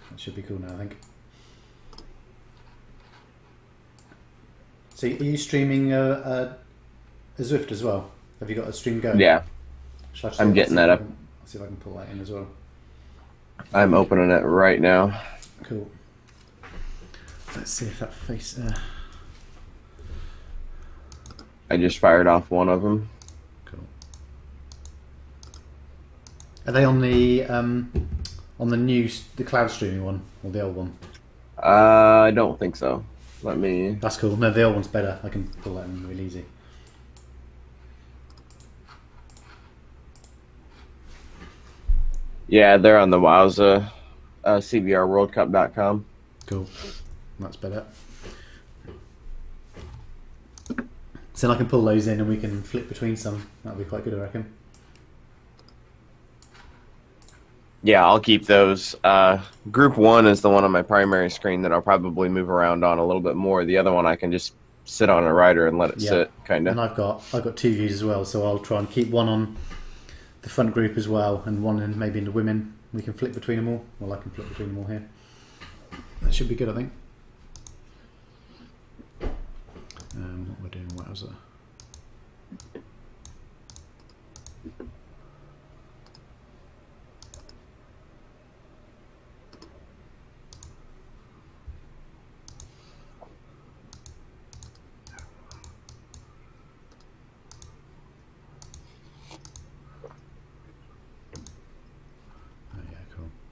That should be cool now, I think. So are you streaming a Zwift as well? Have you got a stream going? Yeah. I'm getting that up. I'll see if I can pull that in as well. I'm opening it right now. Cool. Let's see if that face... I just fired off one of them. Cool. Are they on the cloud streaming one or the old one? I don't think so. Let me... That's cool. No, the old one's better. I can pull that in really easy. Yeah, they're on the Wowza, CVRWorldCup.com. Cool. That's better. So then I can pull those in and we can flip between some. That'll be quite good, I reckon. Yeah, I'll keep those. Group 1 is the one on my primary screen that I'll probably move around on a little bit more. The other one I can just sit on a rider and let it sit, kind of. And I've got 2 views as well, so I'll try and keep one on the front group as well, and one in maybe in the women. We can flip between them all. Well, I can flip between them all here. That should be good, I think. What we're doing, Wowza.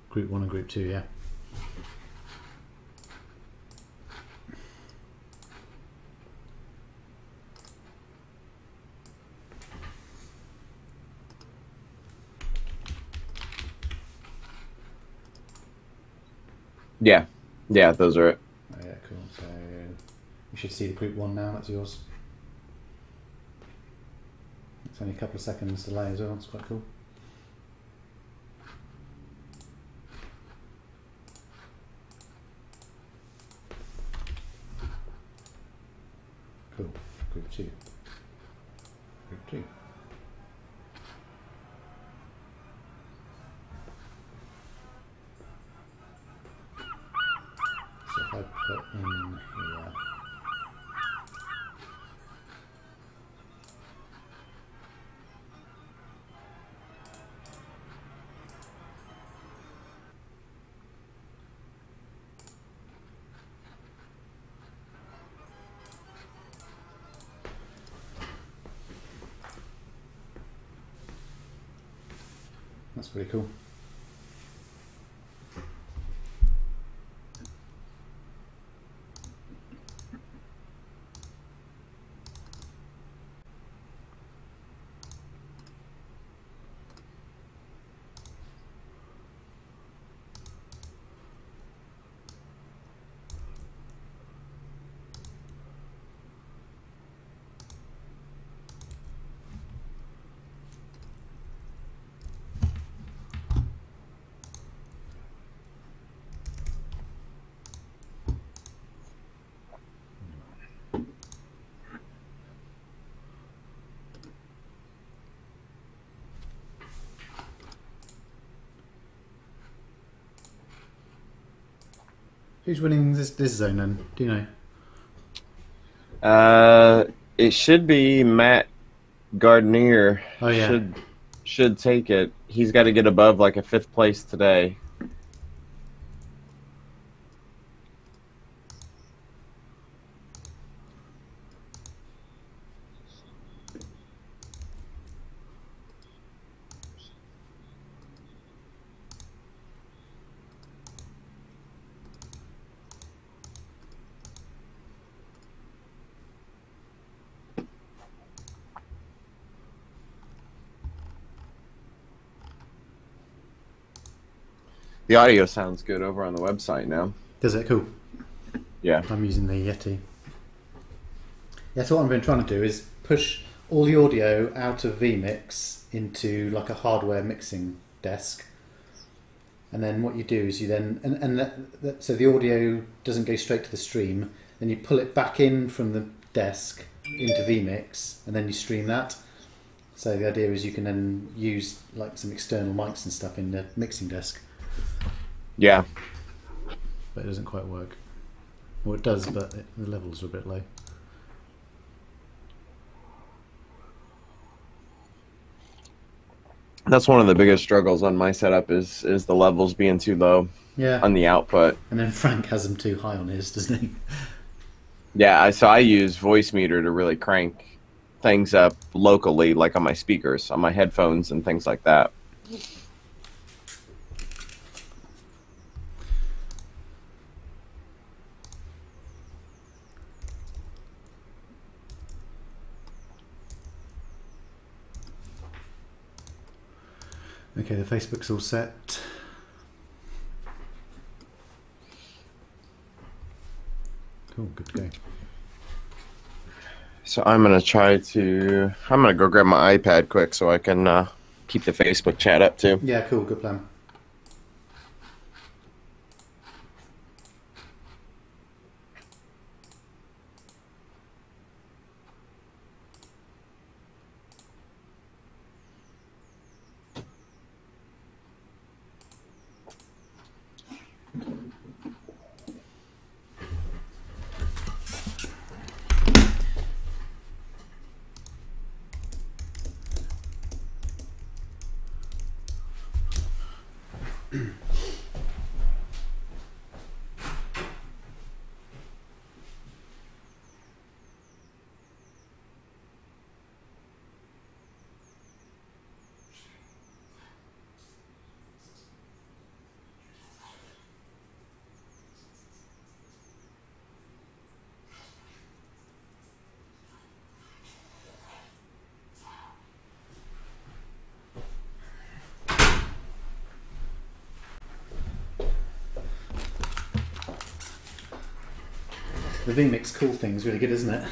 Group 1 and Group 2, yeah. Yeah, those are it. Oh, yeah, cool. So you should see the Group 1 now. That's yours. It's only a couple of seconds delay as well. It's quite cool. Cool. Group 2. Group 2. So if I put in here. That's pretty cool. Who's winning this zone then? Do you know? It should be Matt Gardner. Oh yeah. Should take it. He's got to get above like a 5th place today. The audio sounds good over on the website now. Does it? Cool. Yeah. I'm using the Yeti. Yeah, so what I've been trying to do is push all the audio out of vMix into like a hardware mixing desk. And then what you do is you then... so the audio doesn't go straight to the stream. Then you pull it back in from the desk into vMix, and then you stream that. So the idea is you can then use like some external mics and stuff in the mixing desk. Yeah. but it doesn't quite work. Well, it does, but the levels are a bit low. That's one of the biggest struggles on my setup is the levels being too low. Yeah. On the output. And then Frank has them too high on his, doesn't he? Yeah, so I use voice meter to really crank things up locally, like on my speakers, on my headphones, and things like that. Okay, the Facebook's all set. Cool, good to go. So I'm going to go grab my iPad quick so I can keep the Facebook chat up too. Yeah, cool, good plan. The vMix cool thing's really good, isn't it?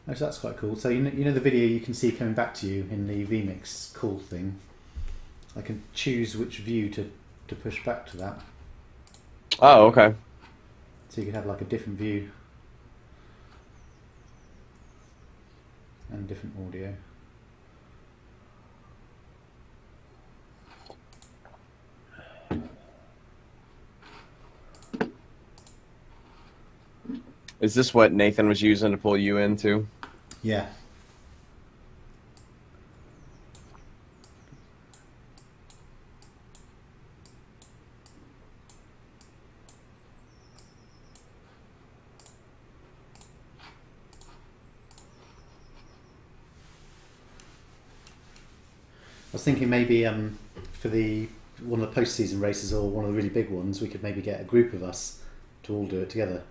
Actually, that's quite cool. So you know the video you can see coming back to you in the vMix cool thing. I can choose which view to push back to that. Oh, okay. So you can have like a different view and different audio. Is this what Nathan was using to pull you into? Yeah. I was thinking maybe for one of the post-season races or one of the really big ones, we could maybe get a group of us to all do it together.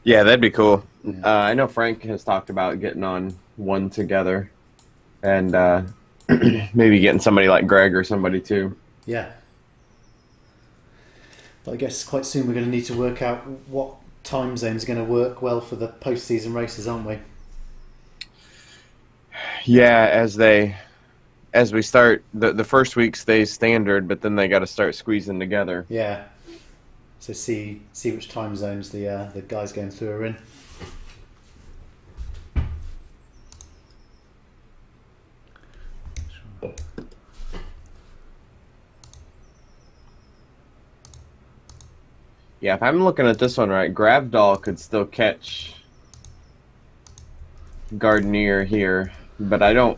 Yeah, that'd be cool. Yeah. I know Frank has talked about getting on one together, and maybe getting somebody like Greg or somebody too. Yeah. But I guess quite soon we're going to need to work out what time zones are going to work well for the post-season races, aren't we? Yeah, as we start, the first week stays standard, but then they got to start squeezing together. Yeah. So see which time zones the guys going through are in. Sure. Yeah, if I'm looking at this one right, Gravdoll could still catch Gardenier here, but I don't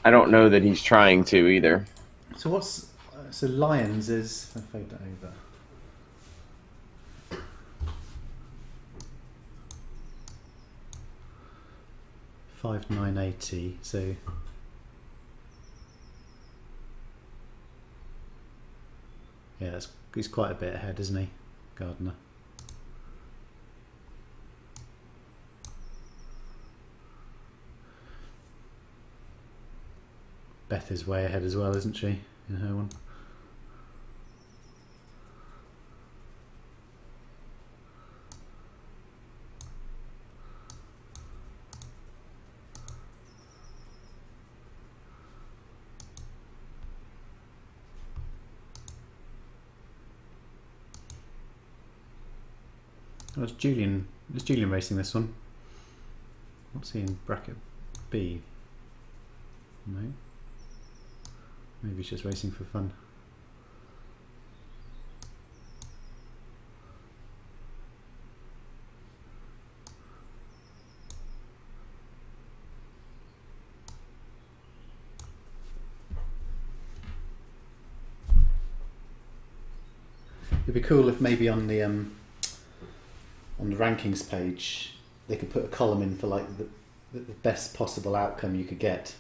know that he's trying to either. So so Lions is, if I fade that over. $5,980. So yeah, he's quite a bit ahead, isn't he, Gardner? Beth is way ahead as well, isn't she, in her one? Oh, it's Julian. Is Julian racing this one? What's he in bracket B? No. Maybe he's just racing for fun. It'd be cool if maybe on the rankings page they could put a column in for like the best possible outcome you could get.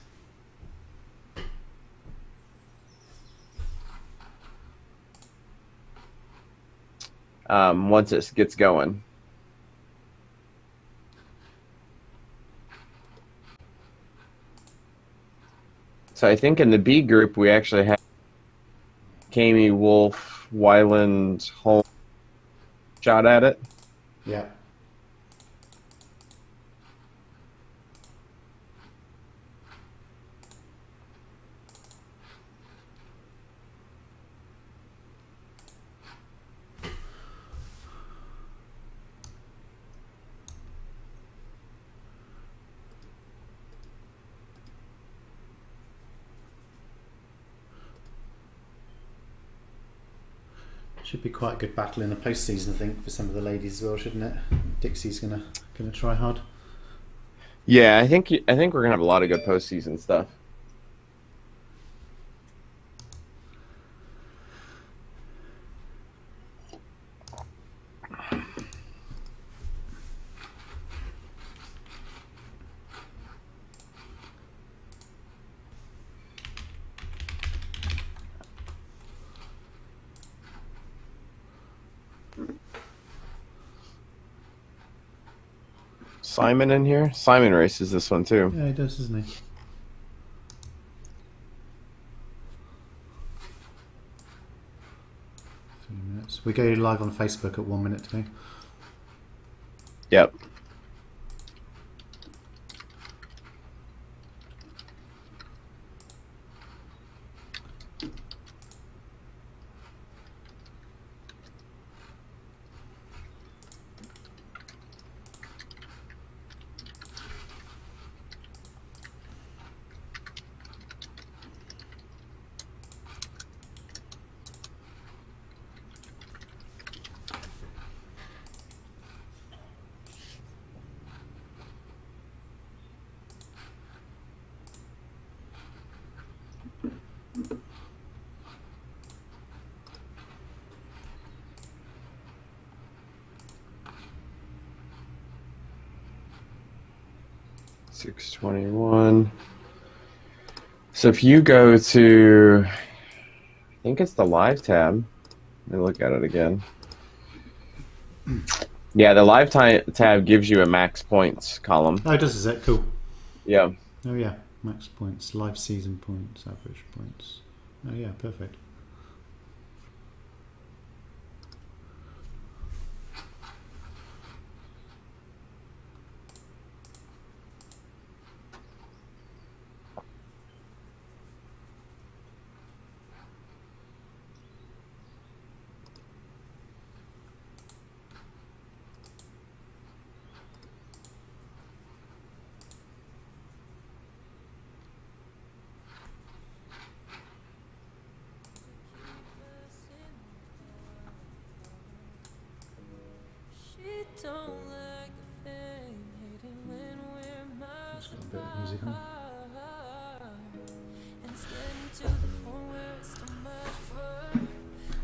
Once it gets going. So I think in the B group we actually have Kami, Wolf, Wyland, Holmes shot at it. Yeah. Should be quite a good battle in the postseason, I think, for some of the ladies as well, shouldn't it? Dixie's gonna try hard. Yeah, I think we're gonna have a lot of good postseason stuff. Simon in here? Simon races this one too. Yeah, he does, doesn't he? We go live on Facebook at 1 minute today. Yep. $621. So if you go to, I think it's the live tab. Let me look at it again. Yeah, the live tab gives you a max points column. Oh, it does, is it? Cool. Yeah. Oh yeah, max points, live season points, average points. Oh yeah, perfect. Just got a bit of music on.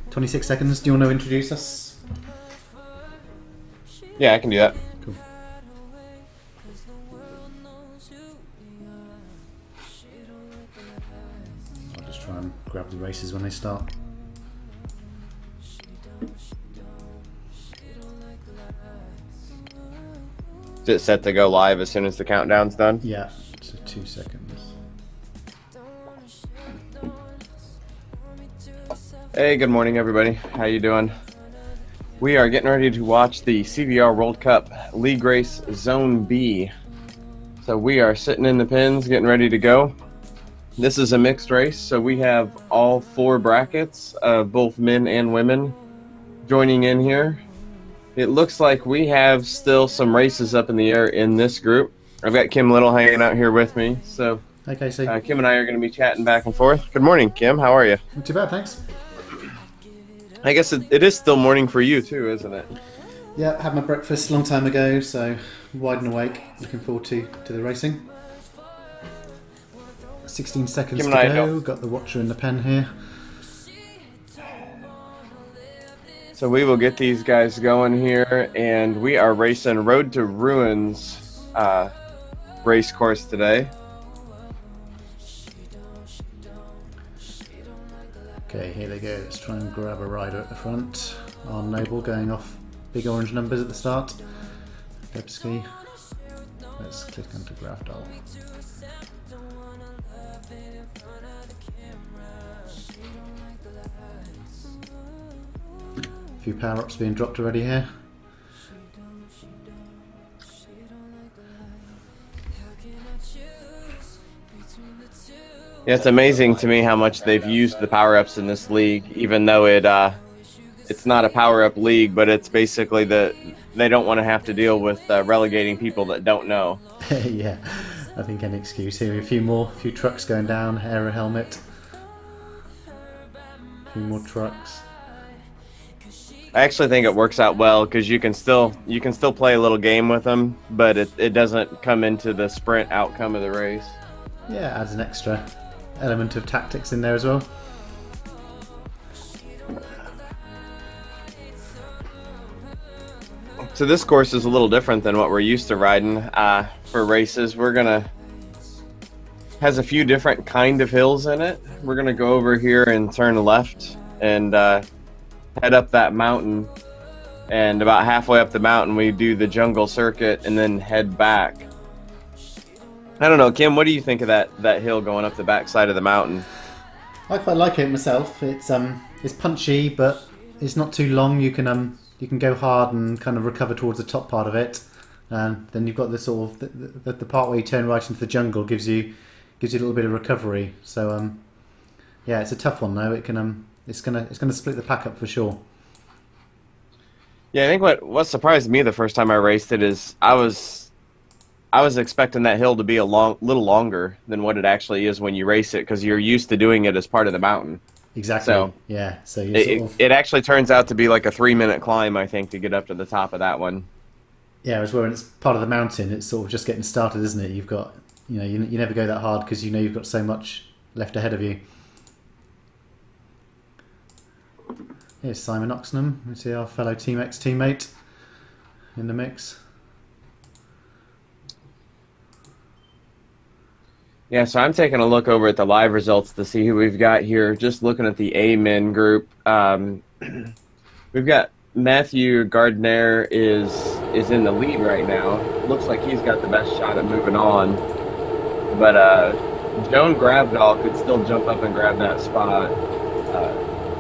26 seconds. Do you want to introduce us? Yeah, I can do that. Cool. I'll just try and grab the races when they start. Is it set to go live as soon as the countdown's done? Yeah, so 2 seconds. Hey, good morning, everybody. How you doing? We are getting ready to watch the CVR World Cup League Race Zone B. So we are sitting in the pins, getting ready to go. This is a mixed race, so we have all 4 brackets, both men and women, joining in here. It looks like we have still some races up in the air in this group. I've got Kim Little hanging out here with me. So Okay, so Kim and I are going to be chatting back and forth. Good morning, Kim. How are you? not too bad, thanks. I guess it is still morning for you too, isn't it? Yeah, had my breakfast a long time ago, so wide and awake. Looking forward to the racing. 16 seconds Kim to and I go. Got the watcher and the pen here. So we will get these guys going here, and we are racing Road to Ruins race course today. Okay, here they go. Let's try and grab a rider at the front. Arm Noble going off big orange numbers at the start. Debski. Let's click onto Gravdol. A few power-ups being dropped already here. Yeah, it's amazing to me how much they've used the power-ups in this league, even though it's not a power-up league, but it's basically they don't want to have to deal with relegating people that don't know. Yeah, I think any excuse here. A few trucks going down, aero helmet. A few more trucks. I actually think it works out well because you can still play a little game with them, but it doesn't come into the sprint outcome of the race. Yeah, adds an extra element of tactics in there as well. So this course is a little different than what we're used to riding for races. Has a few different kind of hills in it. We're gonna go over here and turn left and head up that mountain, and about halfway up the mountain we do the jungle circuit and then head back. I don't know, Kim, what do you think of that hill going up the back side of the mountain? I quite like it myself. It's punchy, but it's not too long. You can go hard and kind of recover towards the top part of it, and then you've got the sort of the part where you turn right into the jungle gives you a little bit of recovery. So yeah, it's a tough one though. It's gonna split the pack up for sure. Yeah, I think what surprised me the first time I raced it is I was expecting that hill to be little longer than what it actually is when you race it, because you're used to doing it as part of the mountain. Exactly. So yeah. So it actually turns out to be like a 3-minute climb, I think, to get up to the top of that one. Yeah, whereas when it's part of the mountain, it's sort of just getting started, isn't it? You've got, you never go that hard because you've got so much left ahead of you. Here's Simon Oxenham. We see our fellow Team X teammate in the mix. Yeah, so I'm taking a look over at the live results to see who we've got here. Just looking at the A-men group, we've got Matthew Gardner is in the lead right now. Looks like he's got the best shot at moving on, but Joan Gravdahl could still jump up and grab that spot.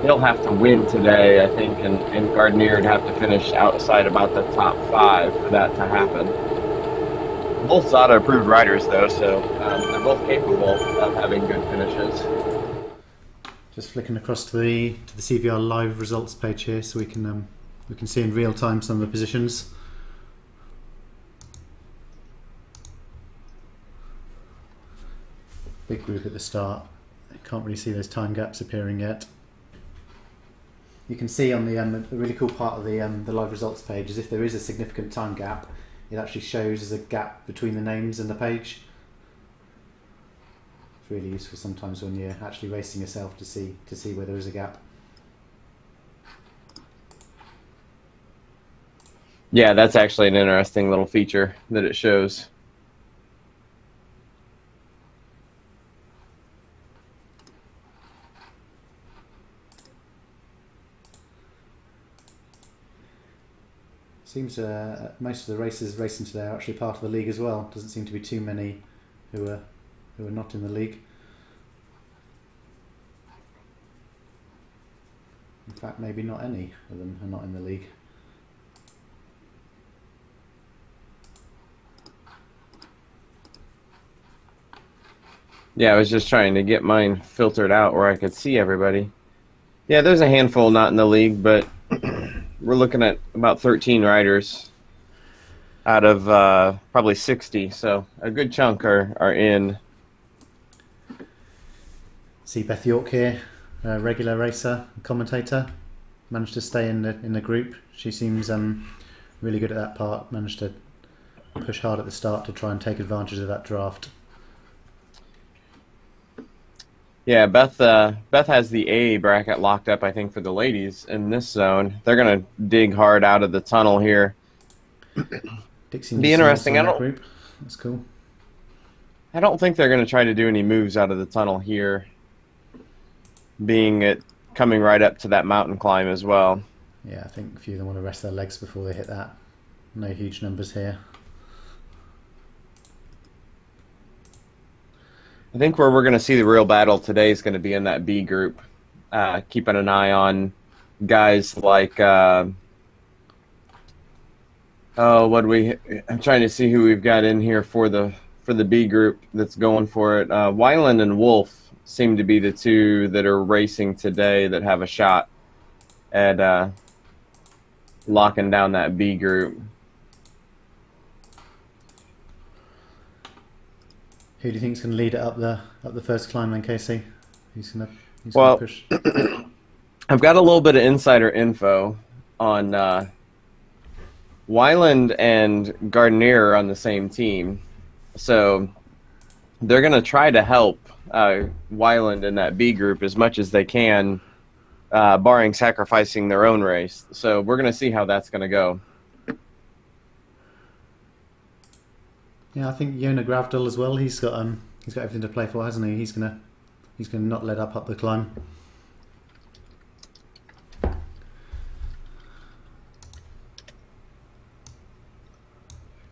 He'll have to win today, I think, and Gardner would have to finish outside about the top 5 for that to happen. Both Zada-approved riders, though, so they're both capable of having good finishes. Just flicking across to the CVR live results page here, so we can see in real time some of the positions. Big group at the start. Can't really see those time gaps appearing yet. You can see on the really cool part of the live results page is if there is a significant time gap, it actually shows as a gap between the names and the page. It's really useful sometimes when you're actually racing yourself to see where there is a gap. Yeah, that's actually an interesting little feature that it shows. Seems most of the racers racing today are actually part of the league as well. Doesn't seem to be too many who are not in the league. In fact, maybe not any of them are not in the league. Yeah, I was just trying to get mine filtered out where I could see everybody. Yeah, there's a handful not in the league, but we're looking at about 13 riders out of probably 60, so a good chunk are in. See Beth York here, a regular racer, commentator, managed to stay in the group. She seems really good at that part. Managed to push hard at the start to try and take advantage of that draft. Yeah, Beth has the A bracket locked up, I think, for the ladies in this zone. They're going to dig hard out of the tunnel here. Dixie Be interesting. In that group. That's cool. I don't think they're going to try to do any moves out of the tunnel here, being it coming right up to that mountain climb as well. Yeah, I think a few of them want to rest their legs before they hit that. No huge numbers here. I think where we're going to see the real battle today is going to be in that B group. Keeping an eye on guys like I'm trying to see who we've got in here for the B group that's going for it. Weiland and Wolf seem to be the two that are racing today that have a shot at locking down that B group. Who do you think is going to lead it up the first climb then, Casey? Who's going to push? I've got a little bit of insider info on Weiland and Gardenier are on the same team, so they're going to try to help Weiland in that B group as much as they can, barring sacrificing their own race. So we're going to see how that's going to go. Yeah, I think Yona Gravdal as well. He's got everything to play for, hasn't he? He's gonna not let up the climb.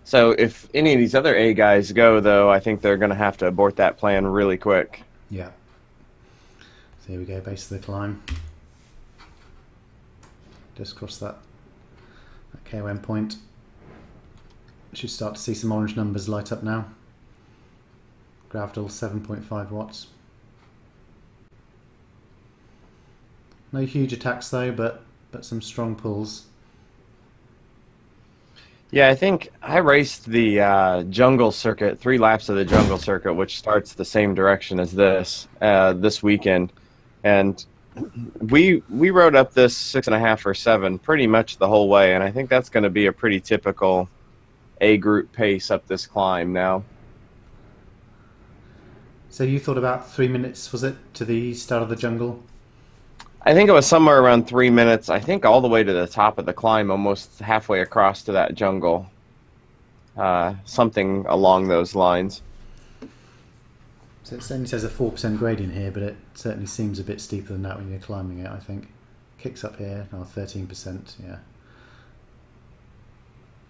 So if any of these other A guys go, though, I think they're going to have to abort that plan really quick. Yeah. So here we go, base of the climb. Just cross that KOM point. Should start to see some orange numbers light up now. Gravdal 7.5 watts. No huge attacks though, but some strong pulls. Yeah, I think I raced the jungle circuit, 3 laps of the jungle circuit, which starts the same direction as this weekend, and we rode up this 6.5 or 7 pretty much the whole way, and I think that's going to be a pretty typical A group pace up this climb now. So you thought about 3 minutes, was it, to the start of the jungle? I think it was somewhere around 3 minutes. I think all the way to the top of the climb, almost halfway across to that jungle. Something along those lines. So it only says a 4% gradient here, but it certainly seems a bit steeper than that when you're climbing it, I think. Kicks up here, 13%, yeah.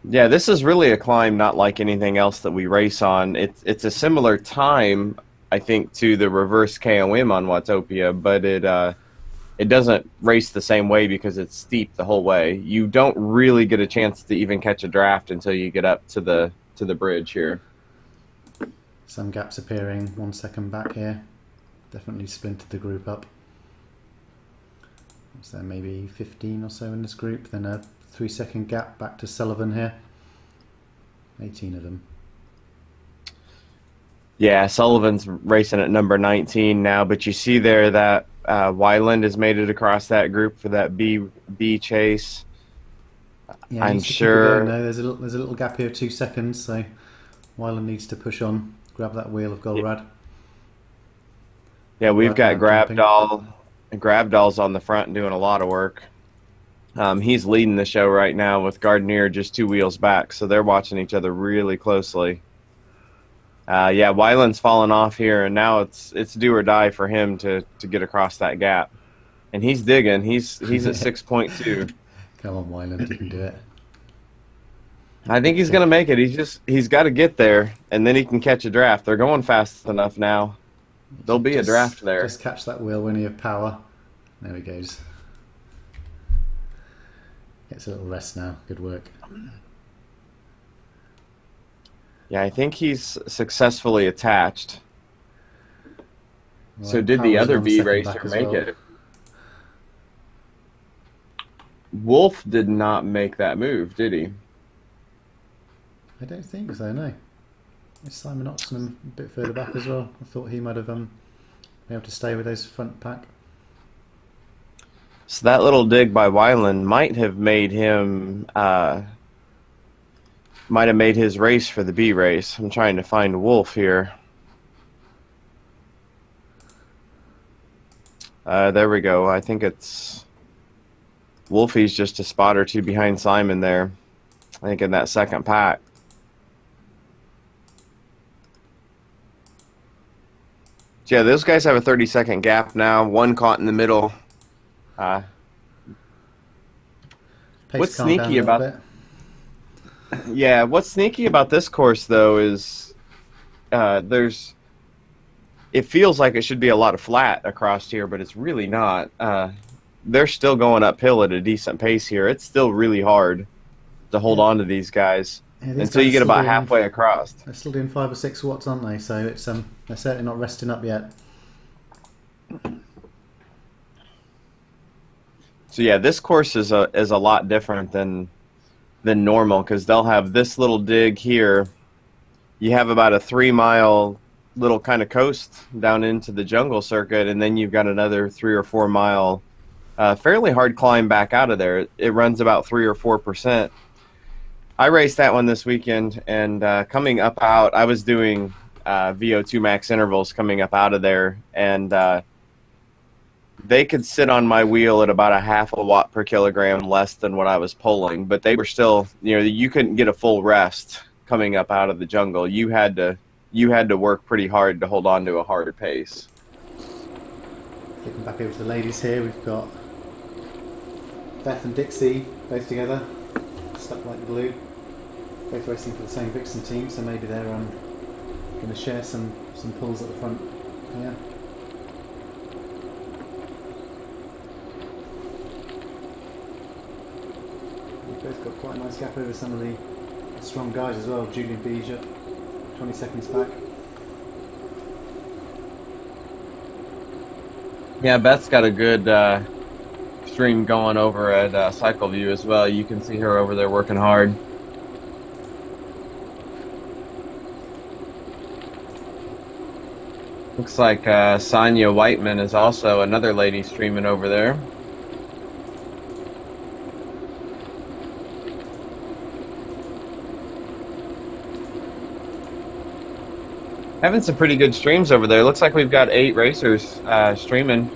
Yeah, this is really a climb not like anything else that we race on. It's a similar time, I think, to the reverse KOM on Watopia, but it doesn't race the same way because it's steep the whole way. You don't really get a chance to even catch a draft until you get up to the bridge here. Some gaps appearing 1 second back here. Definitely splintered the group up. So maybe 15 or so in this group, then a 3 second gap back to Sullivan here. 18 of them. Yeah, Sullivan's racing at number 19 now, but you see there that Weiland has made it across that group for that B chase. Yeah, I'm sure. No, there's a little gap here of 2 seconds, so Weiland needs to push on, grab that wheel of Golrad. Yeah, we've got Grabdahl. Grabdahl's on the front doing a lot of work. He's leading the show right now with Gardenier just 2 wheels back, so they're watching each other really closely. Yeah, Weiland's fallen off here, and now it's do or die for him to get across that gap. And he's digging. He's at 6.2. Come on, Weiland, you can do it. I think he's going to make it. He's got to get there, and then he can catch a draft. They're going fast enough now. There'll be a draft there. Just catch that wheel when you have power. There he goes. Gets a little rest now. Good work. Yeah, I think he's successfully attached. Well, so did the other B racer make well. it? Wolf did not make that move, did he? I don't think so, no. Is Simon Oxenham a bit further back as well? I thought he might have been able to stay with those front pack. So that little dig by Weiland might have made him, might have made his race for the B race. I'm trying to find Wolf here. There we go. I think it's Wolfie's just a spot or two behind Simon there. I think in that second pack. So yeah, those guys have a 30-second gap now. One caught in the middle. What's sneaky about? Yeah, what's sneaky about this course though is it feels like it should be a lot of flat across here, but it's really not. They're still going uphill at a decent pace here. It's still really hard to hold on to these guys until you get about halfway across. They're still doing 5 or 6 watts, aren't they? So it's they're certainly not resting up yet. So yeah, this course is a lot different than normal because they'll have this little dig here. You have about a 3-mile little kind of coast down into the jungle circuit, and then you've got another 3 or 4 mile fairly hard climb back out of there. It runs about 3 or 4%. I raced that one this weekend, and coming up out, I was doing VO2 max intervals coming up out of there, and they could sit on my wheel at about a half a watt per kilogram less than what I was pulling, but they were still, you couldn't get a full rest coming up out of the jungle. You had to work pretty hard to hold on to a harder pace. Flicking back over to the ladies here, we've got Beth and Dixie both together, stuck like glue, both racing for the same Vixen team, so maybe they're going to share some pulls at the front. Yeah. We've both got quite a nice gap over some of the strong guys as well. Julian Beege up 20 seconds back. Yeah, Beth's got a good stream going over at Cycle View as well. You can see her over there working hard. Looks like Sonia Whiteman is also another lady streaming over there. Having some pretty good streams over there. Looks like we've got 8 racers streaming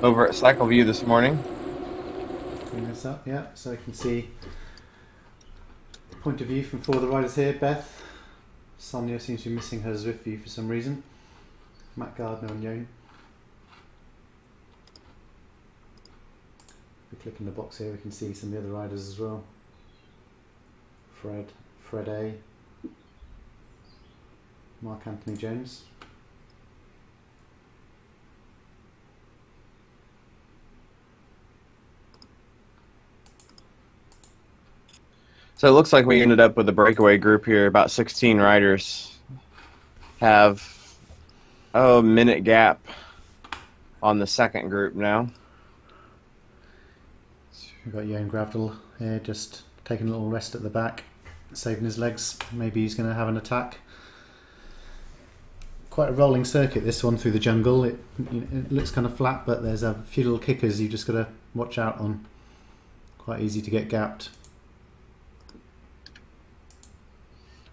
over at Cycle View this morning. Bring this up, yeah, so you can see the point of view from 4 of the riders here. Beth, Sonia seems to be missing her Zwift view for some reason. Matt Gardner and Yon. If we click in the box here, we can see some of the other riders as well. Fred A. Mark Anthony Jones. So it looks like we ended up with a breakaway group here. About 16 riders have a minute gap on the second group now. We've got Jon Gravdal here just taking a little rest at the back, saving his legs. Maybe he's going to have an attack. Quite a rolling circuit, this one, through the jungle. It looks kind of flat, but there's a few little kickers you just got to watch out on. Quite easy to get gapped.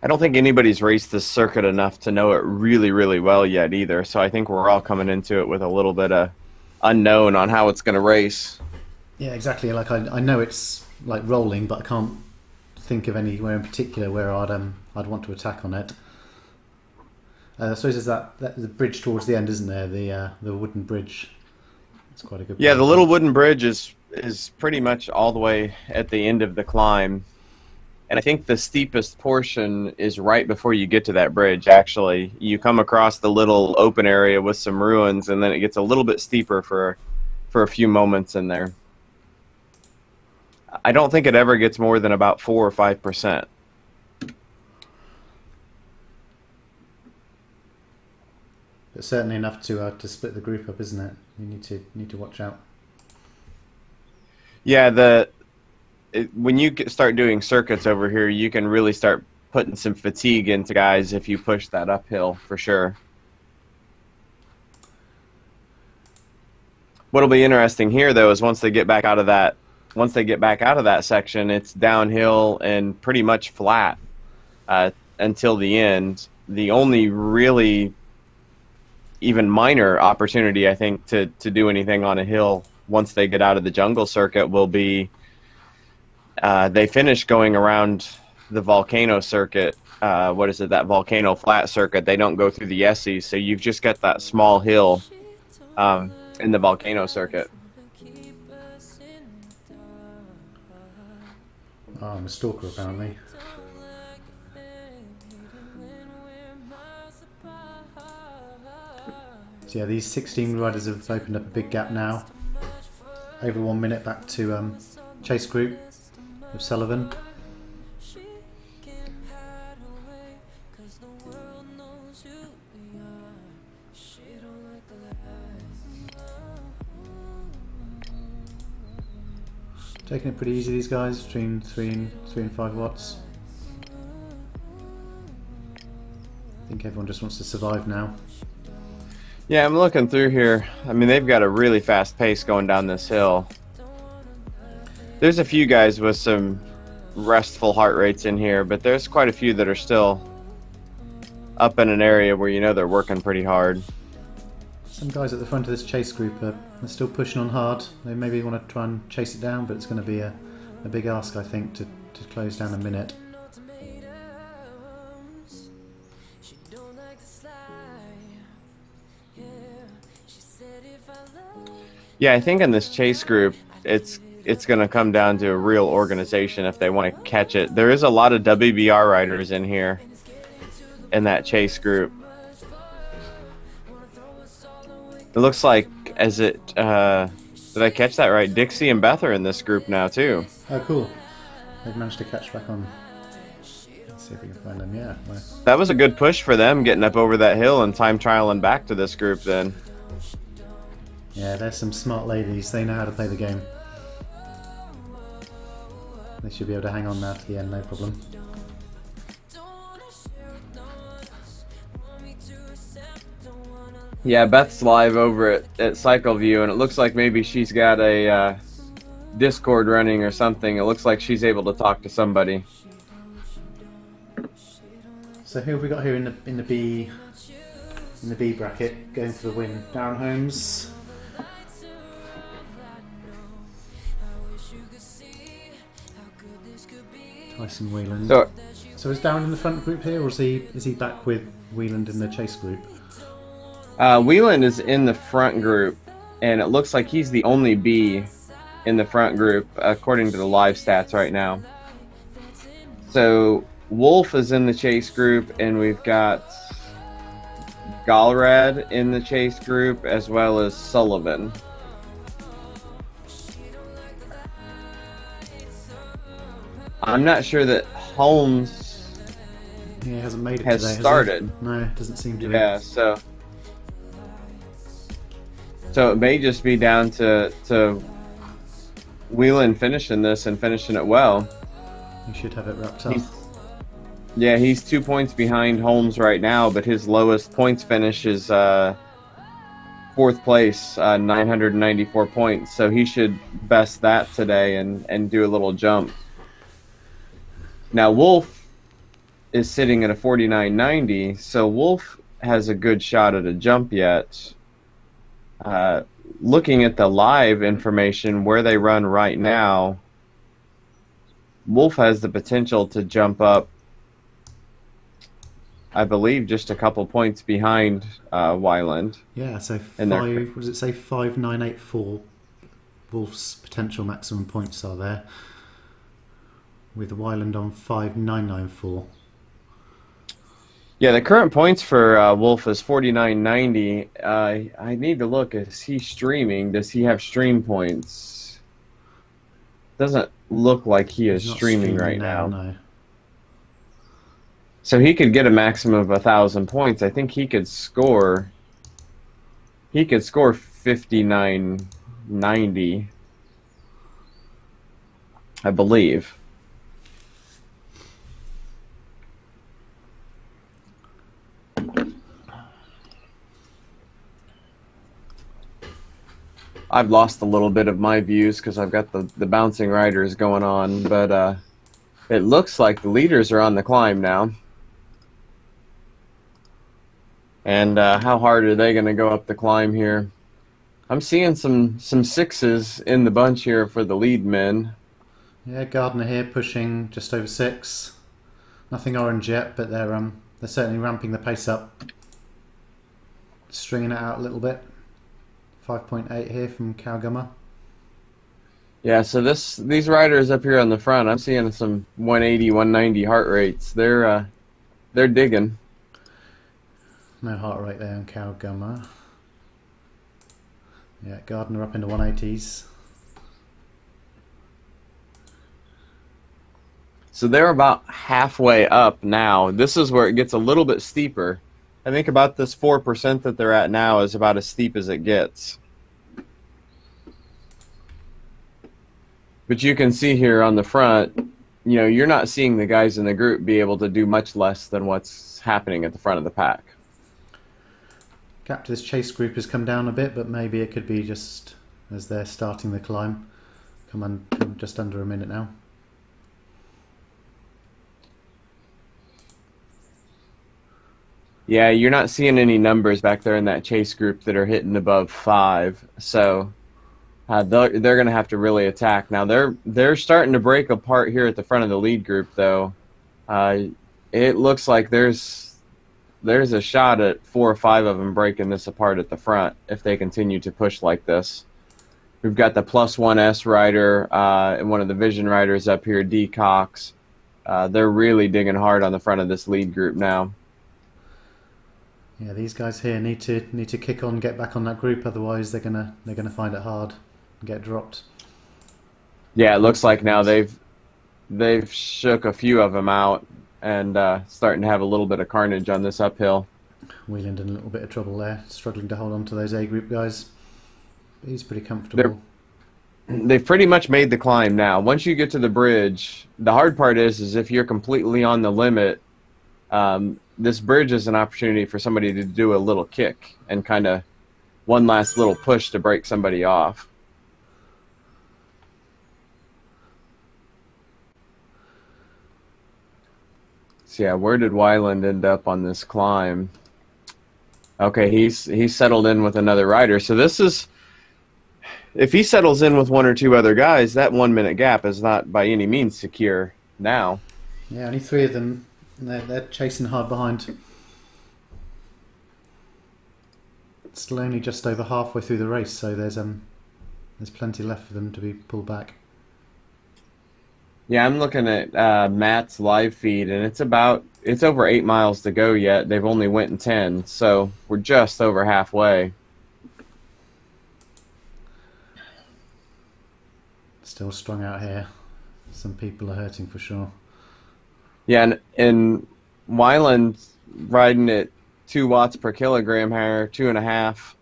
I don't think anybody's raced this circuit enough to know it really, really well yet either. So I think we're all coming into it with a little bit of unknown on how it's going to race. Yeah, exactly. Like I know it's like rolling, but I can't think of anywhere in particular where I'd want to attack on it. I suppose there's that the bridge towards the end, isn't there? The wooden bridge. It's quite a good. Yeah, the little wooden bridge is pretty much all the way at the end of the climb. And I think the steepest portion is right before you get to that bridge, actually. You come across the little open area with some ruins, and then it gets a little bit steeper for a few moments in there. I don't think it ever gets more than about 4 or 5%. But certainly enough to split the group up, isn't it? You need to watch out. Yeah, when you start doing circuits over here, you can really start putting some fatigue into guys if you push that uphill for sure. What'll be interesting here though is once they get back out of that section, it's downhill and pretty much flat until the end. The only really even minor opportunity I think to do anything on a hill once they get out of the jungle circuit will be they finish going around the volcano circuit. What is it? That volcano flat circuit. They don't go through the Essie, so you've just got that small hill in the volcano circuit. Oh, I'm a stalker apparently. So yeah, these 16 riders have opened up a big gap now. Over 1 minute back to chase group of Sullivan. Taking it pretty easy, these guys, between 3 and 5 watts. I think everyone just wants to survive now. Yeah, I'm looking through here. I mean, they've got a really fast pace going down this hill. There's a few guys with some restful heart rates in here, but there's quite a few that are still up in an area where you know they're working pretty hard. Some guys at the front of this chase group are still pushing on hard. They maybe want to try and chase it down, but it's going to be a big ask, I think, to close down a minute. Yeah, I think in this chase group, it's going to come down to a real organization if they want to catch it. There is a lot of WBR riders in here in that chase group. It looks like, did I catch that right? Dixie and Beth are in this group now too. Oh, cool. They've managed to catch back on. Let's see if we can find them, yeah. That was a good push for them, getting up over that hill and time trialing back to this group then. Yeah, there's some smart ladies. They know how to play the game. They should be able to hang on now to the end, no problem. Yeah, Beth's live over at CycleView, and it looks like maybe she's got a Discord running or something. It looks like she's able to talk to somebody. So who have we got here in the B bracket going for the win? Darren Holmes. Tyson Whelan. So is Darren in the front group here, or is he back with Whelan in the chase group? Whelan is in the front group, and it looks like he's the only B in the front group, according to the live stats right now. So Wolf is in the chase group, and we've got Galrad in the chase group, as well as Sullivan. I'm not sure that Holmes hasn't made it has today, started. No, it doesn't seem to. Yeah, so it may just be down to Whelan finishing this and finishing it well. He should have it wrapped up. He's 2 points behind Holmes right now, but his lowest points finish is 4th place, 994 points. So he should best that today and do a little jump. Now Wolf is sitting at a 49.90, so Wolf has a good shot at a jump yet. Looking at the live information where they run right now, Wolf has the potential to jump up, I believe, just a couple points behind Weiland. Yeah, so what does it say? 5,984 Wolf's potential maximum points are there, with Weiland on 5,994. Yeah, the current points for Wolf is 49.90. I need to look. Is he streaming? Does he have stream points? Doesn't look like he is streaming right now. No. So he could get a maximum of 1,000 points. I think he could score. He could score 59.90. I believe. I've lost a little bit of my views because I've got the bouncing riders going on, but it looks like the leaders are on the climb now. And how hard are they going to go up the climb here? I'm seeing some sixes in the bunch here for the lead men. Yeah, Gardner here pushing just over 6. Nothing orange yet, but they're certainly ramping the pace up. Stringing it out a little bit. 5.8 here from Cowgummer. Yeah, so these riders up here on the front, I'm seeing some 180, 190 heart rates. They're digging. No heart rate there on Cowgummer. Yeah, Gardner up into 180s. So they're about halfway up now. This is where it gets a little bit steeper. I think about this 4% that they're at now is about as steep as it gets. But you can see here on the front, you know, you're not seeing the guys in the group be able to do much less than what's happening at the front of the pack. Gap to this chase group has come down a bit, but maybe it could be just as they're starting the climb. Come just under a minute now. Yeah, you're not seeing any numbers back there in that chase group that are hitting above 5. So they're going to have to really attack. Now they're starting to break apart here at the front of the lead group, though. It looks like there's a shot at 4 or 5 of them breaking this apart at the front if they continue to push like this. We've got the +1S rider and one of the Vision riders up here, D. Cox. They're really digging hard on the front of this lead group now. Yeah, these guys here need to kick on, get back on that group. Otherwise, they're gonna find it hard and get dropped. Yeah, it looks like now they've shook a few of them out and starting to have a little bit of carnage on this uphill. Wheeland in a little bit of trouble there, struggling to hold on to those A group guys. But he's pretty comfortable. They've pretty much made the climb now. Once you get to the bridge, the hard part is if you're completely on the limit. This bridge is an opportunity for somebody to do a little kick and kind of one last little push to break somebody off. So yeah, where did Weiland end up on this climb? Okay, he's settled in with another rider. So this is, if he settles in with 1 or 2 other guys, that 1 minute gap is not by any means secure now. Yeah, only 3 of them. They're chasing hard behind. Still only just over halfway through the race, so there's plenty left for them to be pulled back. Yeah, I'm looking at Matt's live feed, and it's over 8 miles to go yet. They've only went in 10, so we're just over halfway. Still strung out here. Some people are hurting for sure. Yeah, and Weiland riding at 2 watts per kilogram here, 2.5.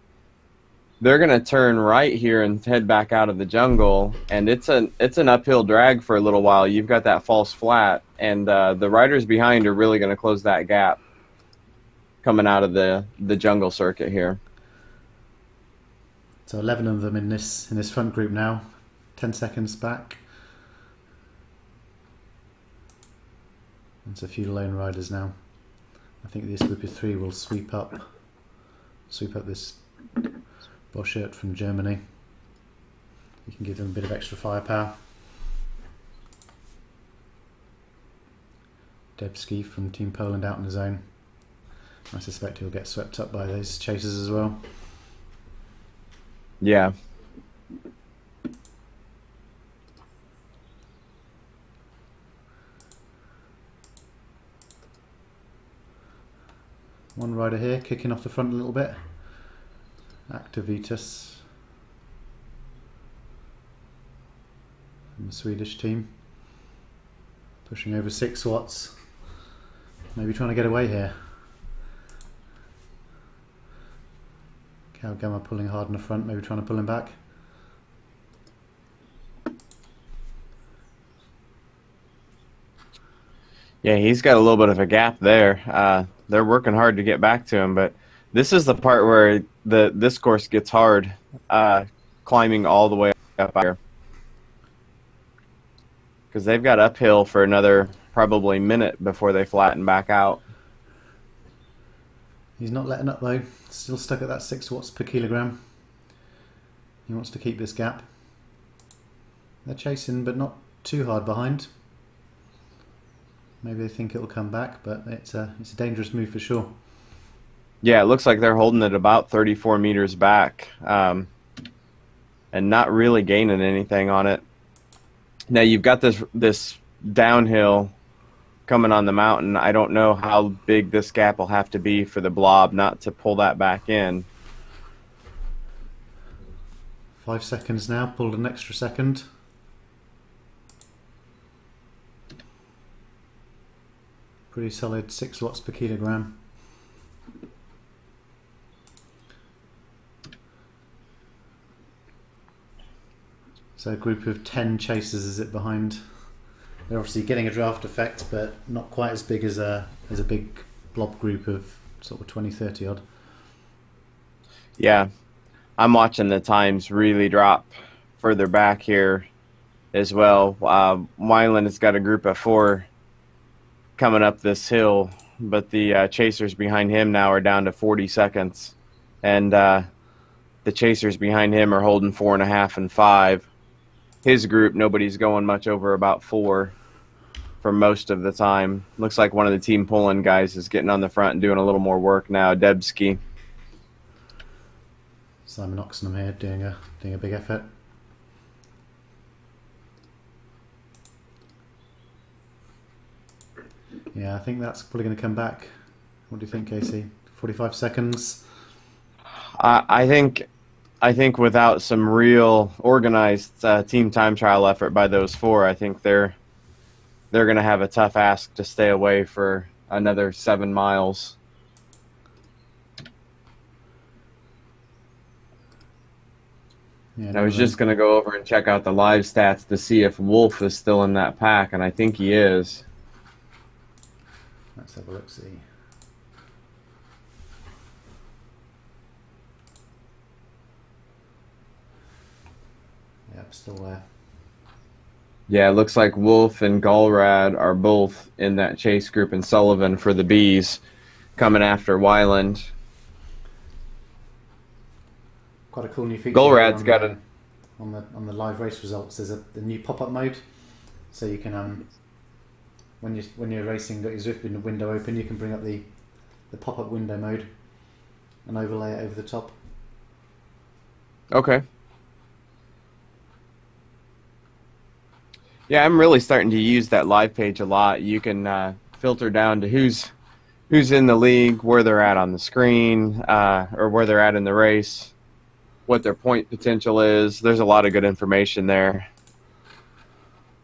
They're going to turn right here and head back out of the jungle, and it's an uphill drag for a little while. You've got that false flat, and the riders behind are really going to close that gap coming out of the jungle circuit here. So 11 of them in this front group now, 10 seconds back. There's a few lone riders now. I think this group of 3 will sweep up this Boschert from Germany. You can give them a bit of extra firepower. Debski from Team Poland out in the zone. I suspect he'll get swept up by those chasers as well. Yeah. One rider here kicking off the front a little bit. Activitas from the Swedish team. Pushing over 6 watts. Maybe trying to get away here. Cowgummer pulling hard in the front, maybe trying to pull him back. Yeah, he's got a little bit of a gap there. They're working hard to get back to him, but this is the part where this course gets hard, climbing all the way up here because they've got uphill for another probably minute before they flatten back out. He's not letting up though. Still stuck at that 6 watts per kilogram. He wants to keep this gap. They're chasing, but not too hard behind. Maybe they think it'll come back, but it's a dangerous move for sure. Yeah, it looks like they're holding it about 34 meters back, and not really gaining anything on it. Now you've got this downhill coming on the mountain. I don't know how big this gap will have to be for the blob not to pull that back in. 5 seconds now, pulled an extra second. Pretty solid 6 watts per kilogram. So a group of 10 chasers is it behind. They're obviously getting a draft effect, but not quite as big as a big blob group of sort of 20, 30 odd. Yeah, I'm watching the times really drop further back here as well. Wyland has got a group of 4 coming up this hill, but the chasers behind him now are down to 40 seconds, and the chasers behind him are holding 4.5 and 5. His group, nobody's going much over about 4 for most of the time. Looks like one of the team pulling guys is getting on the front and doing a little more work now. Debski. Simon Oxenham here doing a big effort. Yeah, I think that's probably going to come back. What do you think, Casey? 45 seconds. I think without some real organized team time trial effort by those 4, I think they're going to have a tough ask to stay away for another 7 miles. Yeah, I was just going to go over and check out the live stats to see if Wolf is still in that pack, and I think he is. Let's have a look, see. Yep, still there. Yeah, it looks like Wolf and Gallrad are both in that chase group, and Sullivan for the Bees coming after Wyland. Quite a cool new feature. Gallrad's got on the live race results. There's the new pop-up mode, so you can when you're racing, got your Zwift window open, you can bring up the pop-up window mode and overlay it over the top. Okay. Yeah, I'm really starting to use that live page a lot. You can filter down to who's in the league, where they're at on the screen, or where they're at in the race, what their point potential is. There's a lot of good information there.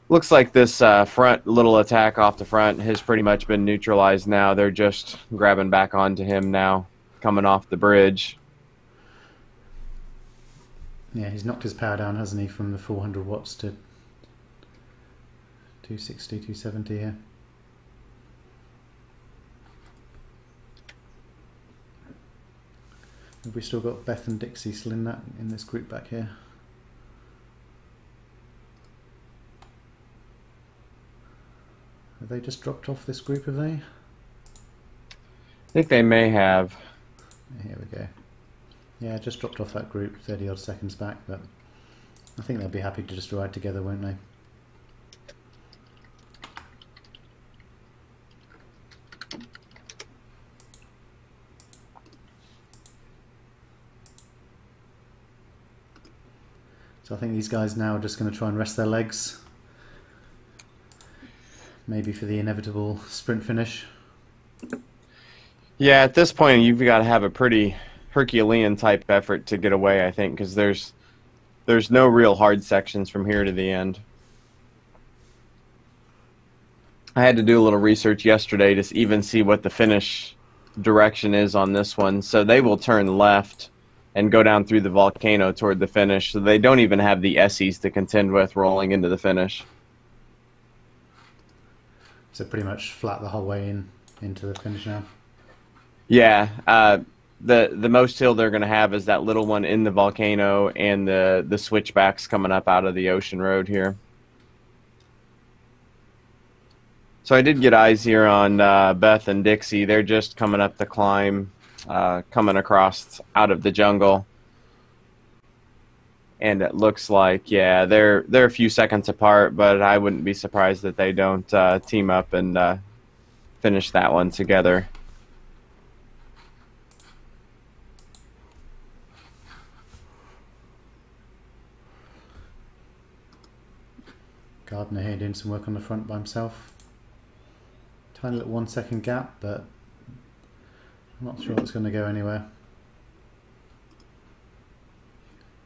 Looks like this front little attack off the front has pretty much been neutralized now. They're just grabbing back onto him now, coming off the bridge. Yeah, he's knocked his power down, hasn't he, from the 400 watts to 260, 270 here. Have we still got Beth and Dixie still in this group back here? Have they just dropped off this group, have they? I think they may have. Here we go. Yeah, just dropped off that group 30 odd seconds back, but I think they'll be happy to just ride together, won't they? So I think these guys now are just going to try and rest their legs. Maybe for the inevitable sprint finish. Yeah, at this point you've got to have a pretty Herculean type effort to get away, I think, because there's no real hard sections from here to the end. I had to do a little research yesterday to even see what the finish direction is on this one. So they will turn left and go down through the volcano toward the finish. So they don't even have the Essies to contend with rolling into the finish. So pretty much flat the whole way into the finish now. Yeah, the most hill they're going to have is that little one in the volcano and the switchbacks coming up out of the ocean road here. So I did get eyes here on Beth and Dixie. They're just coming up the climb, coming across out of the jungle. And it looks like, yeah, they're a few seconds apart, but I wouldn't be surprised that they don't team up and finish that one together. Gardner here doing some work on the front by himself. Tiny little 1 second gap, but I'm not sure it's going to go anywhere.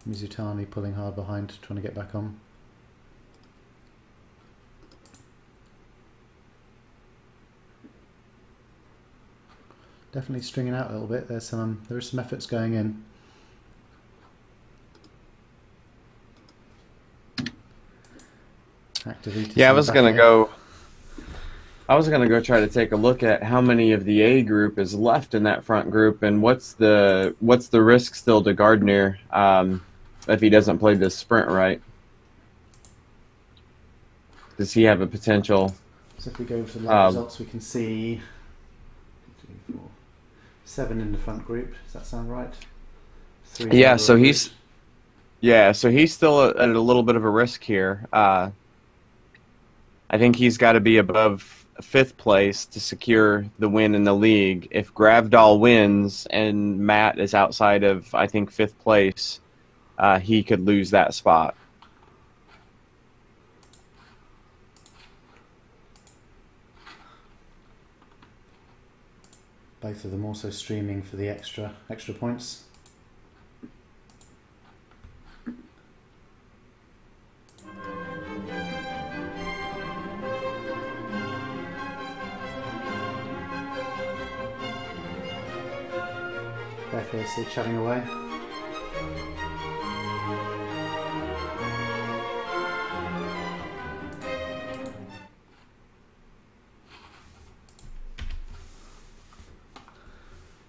Mizutani pulling hard behind, trying to get back on. Definitely stringing out a little bit. There is some efforts going in. Yeah, I was gonna go try to take a look at how many of the A group is left in that front group, and what's the risk still to Gardner if he doesn't play this sprint right. Does he have a potential? So if we go to the lab results, we can see 2, 4, 7 in the front group. Does that sound right? 3 yeah. So he's still at a little bit of a risk here. I think he's got to be above 5th place to secure the win in the league. If Gravdal wins and Matt is outside of, I think, 5th place, he could lose that spot. Both of them also streaming for the extra points. Beth here still chatting away.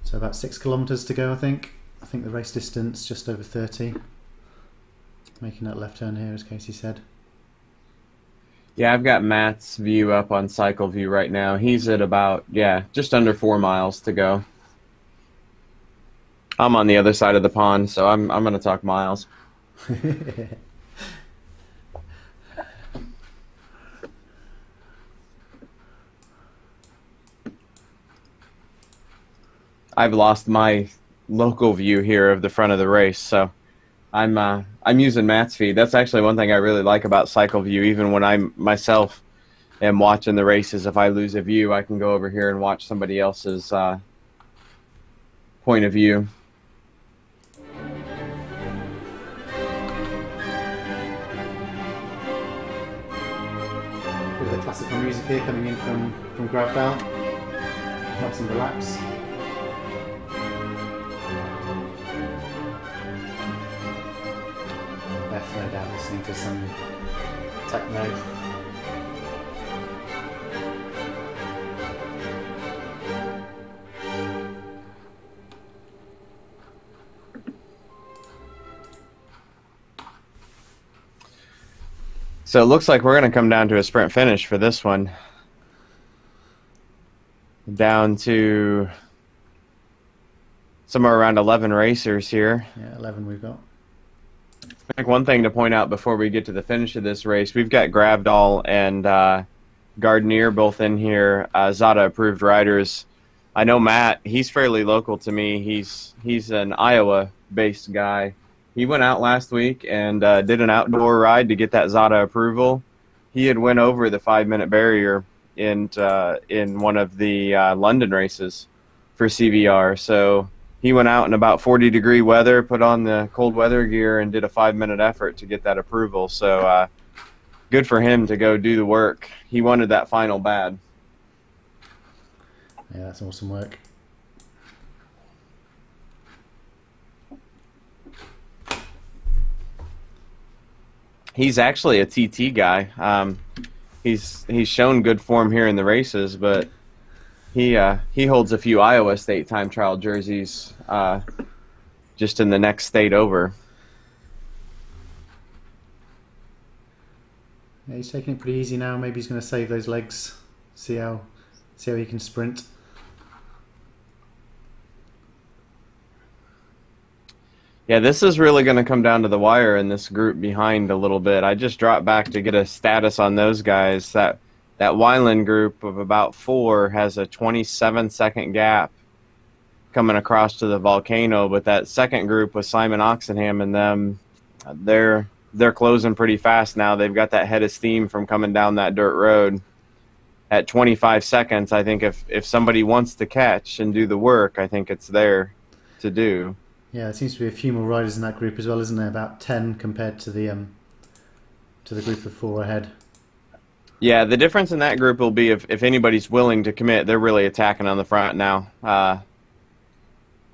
So about 6 kilometres to go, I think. I think the race distance just over 30. Making that left turn here, as Casey said. Yeah, I've got Matt's view up on Cycle View right now. He's at about, just under 4 miles to go. I'm on the other side of the pond, so I'm going to talk miles. I've lost my local view here of the front of the race, so I'm using Matt's feed. That's actually one thing I really like about Cycle View. Even when I myself am watching the races, if I lose a view, I can go over here and watch somebody else's point of view. Bit of the classical music here coming in from Gravdal. Helps them relax. Beth no doubt listening to some techno. So it looks like we're going to come down to a sprint finish for this one. Down to somewhere around 11 racers here. Yeah, 11 we've got. I think one thing to point out before we get to the finish of this race, we've got Gravdal and Gardner both in here, Zada approved riders. I know Matt, he's fairly local to me. He's an Iowa-based guy. He went out last week and did an outdoor ride to get that Zada approval. He had went over the 5-minute barrier in one of the London races for CVR. So he went out in about 40-degree weather, put on the cold weather gear, and did a 5-minute effort to get that approval. So good for him to go do the work. He wanted that final bad. Yeah, that's awesome work. He's actually a TT guy. he's shown good form here in the races, but he holds a few Iowa State time trial jerseys just in the next state over. Yeah, he's taking it pretty easy now. Maybe he's going to save those legs. See how he can sprint. Yeah, this is really going to come down to the wire in this group behind a little bit. I just dropped back to get a status on those guys. That Weiland group of about 4 has a 27-second gap coming across to the volcano, but that second group with Simon Oxenham and them, they're closing pretty fast now. They've got that head of steam from coming down that dirt road. At 25 seconds, I think if somebody wants to catch and do the work, I think it's there to do. Yeah, there seems to be a few more riders in that group as well, isn't there? About 10 compared to the group of 4 ahead. Yeah, the difference in that group will be if anybody's willing to commit. They're really attacking on the front now.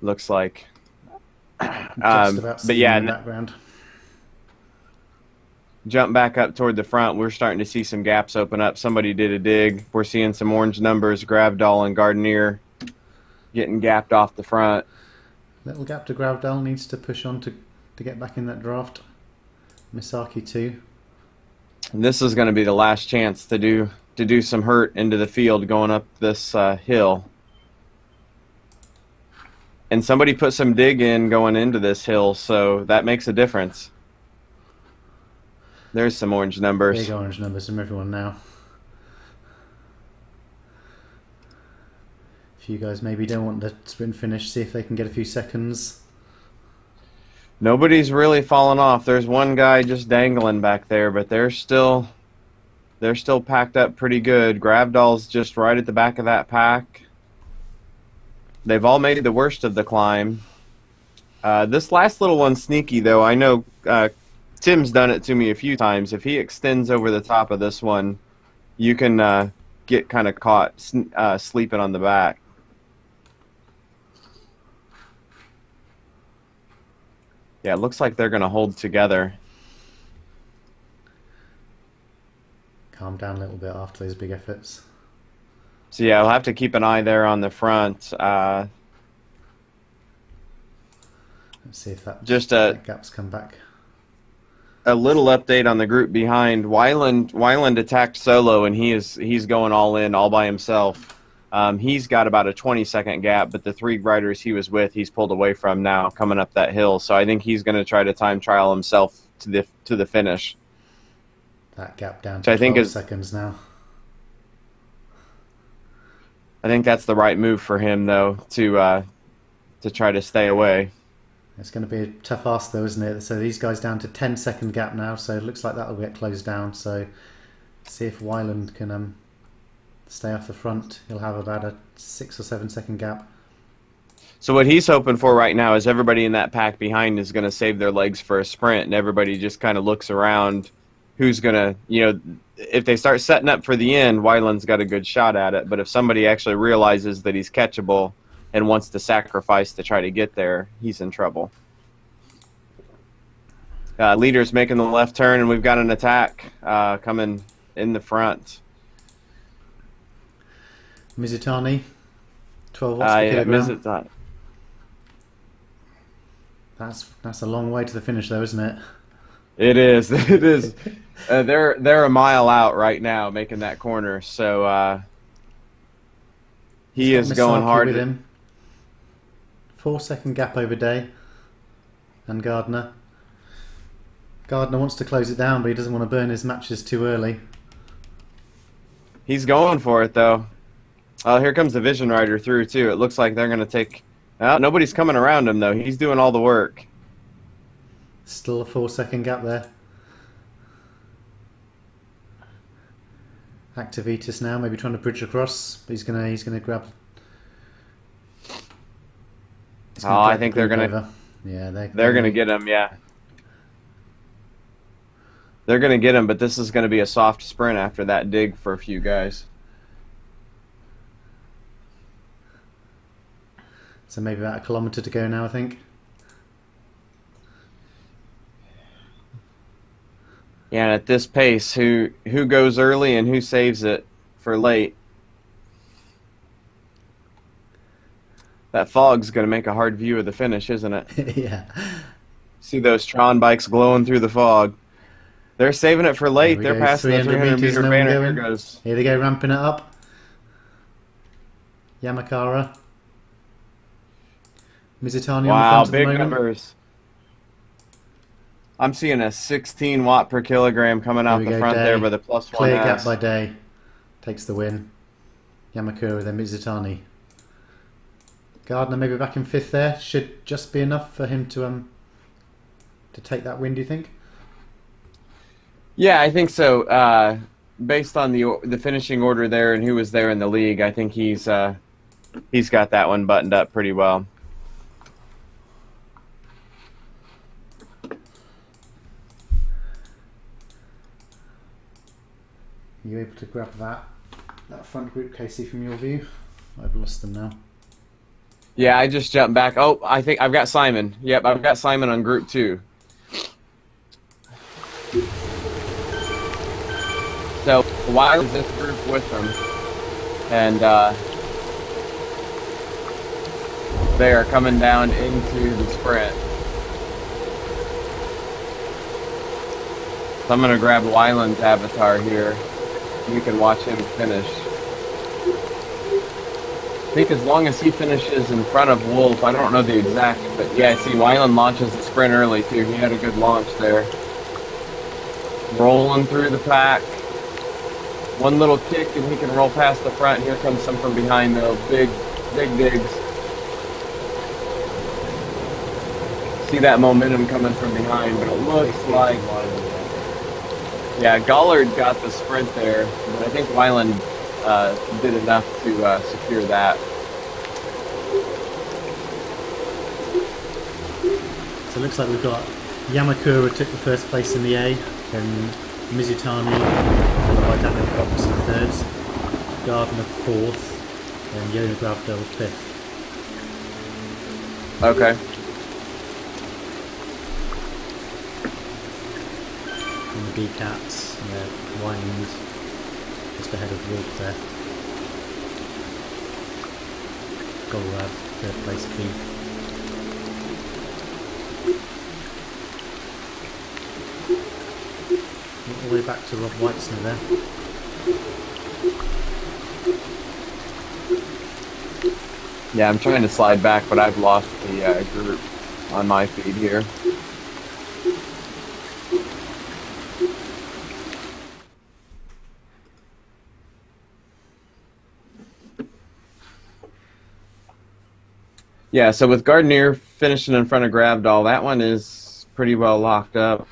Looks like. Just about but yeah, in the background. Jump back up toward the front. We're starting to see some gaps open up. Somebody did a dig. We're seeing some orange numbers. Gravdahl and Gardenier getting gapped off the front. Little gap to Gravdahl, needs to push on to get back in that draft. Misaki too. And this is going to be the last chance to do some hurt into the field going up this hill. And somebody put some dig in going into this hill, so that makes a difference. There's some orange numbers. Big orange numbers from everyone now. A few guys maybe don't want the sprint finish, see if they can get a few seconds. Nobody's really fallen off. There's one guy just dangling back there, but they're still packed up pretty good. Gravdahl's just right at the back of that pack. They've all made the worst of the climb. This last little one's sneaky, though. I know Tim's done it to me a few times. If he extends over the top of this one, you can get kind of caught sleeping on the back. Yeah, it looks like they're going to hold together. Calm down a little bit after those big efforts. So yeah, we'll have to keep an eye there on the front. Let's see if that gap's come back. A little update on the group behind. Weiland attacked solo, and he's going all in all by himself. He's got about a 20-second gap, but the 3 riders he was with, he's pulled away from now coming up that hill. So I think he's going to try to time trial himself to the finish. That gap down to 12 seconds now. I think that's the right move for him, though, to try to stay away. It's going to be a tough ask, though, isn't it? So these guys down to 10-second gap now, so it looks like that'll get closed down. So see if Weiland can stay off the front. He'll have about a 6 or 7 second gap. So what he's hoping for right now is everybody in that pack behind is going to save their legs for a sprint, and everybody just kind of looks around who's going to, if they start setting up for the end, Weiland's got a good shot at it. But if somebody actually realizes that he's catchable and wants to sacrifice to try to get there, he's in trouble. Leader's making the left turn, and we've got an attack coming in the front. Mizutani, 12 watts per kilogram. That's a long way to the finish, though, isn't it? It is. It is. They're a mile out right now, making that corner. So he is going hard. With him. 4-second gap over Day and Gardner. Gardner wants to close it down, but he doesn't want to burn his matches too early. He's going for it, though. Oh, here comes the Vision Rider through, too. It looks like they're going to take... nobody's coming around him, though. He's doing all the work. Still a 4-second gap there. Activitas now, maybe trying to bridge across, but he's gonna grab. I think they're gonna. Yeah, they're gonna get him. Yeah, they're gonna get him. But this is gonna be a soft sprint after that dig for a few guys. So maybe about 1 kilometre to go now, I think. And at this pace, who goes early and who saves it for late? That fog's going to make a hard view of the finish, isn't it? Yeah. See those Tron bikes glowing through the fog. They're saving it for late. They're Go, passing the 300 meter no banner. Here goes. Here they go, ramping it up. Yamakara. Mizutani Wow, on the front big at the moment. numbers. I'm seeing a 16 watt per kilogram coming out the front there by the +1S. Clear gap by Day. Takes the win. Yamakura, then Mizutani. Gardner maybe back in 5th there. Should just be enough for him to take that win, do you think? Yeah, I think so. Based on the finishing order there and who was there in the league, I think he's got that one buttoned up pretty well. Are you able to grab that front group, Casey, from your view? I've lost them now. Yeah, I just jumped back. Oh, I think I've got Simon. Yep, I've got Simon on group 2. So why was this group with them? And they are coming down into the sprint. So I'm going to grab Wyland's avatar here. You can watch him finish. I think as long as he finishes in front of Wolf, I don't know the exact, but yeah, see Wyland launches the sprint early too. He had a good launch there. Rolling through the pack. One little kick and he can roll past the front. Here comes some from behind though. Big digs. See that momentum coming from behind, but it looks like... Yeah, Gollard got the sprint there, but I think Wyland did enough to secure that. So it looks like we've got Yamakura took the first place in the A, then Mizutani, followed by Daniel Cox in 3rd, Gardner 4th, and Yona Gravdell 5th. Okay. And the B-Cats, Wyland just ahead of Wolf there. Golrad, 3rd place B. All the way back to Rob Weitzner there. Yeah, I'm trying to slide back, but I've lost the group on my feed here. Yeah, so with Gardner finishing in front of Grabdahl, that one is pretty well locked up.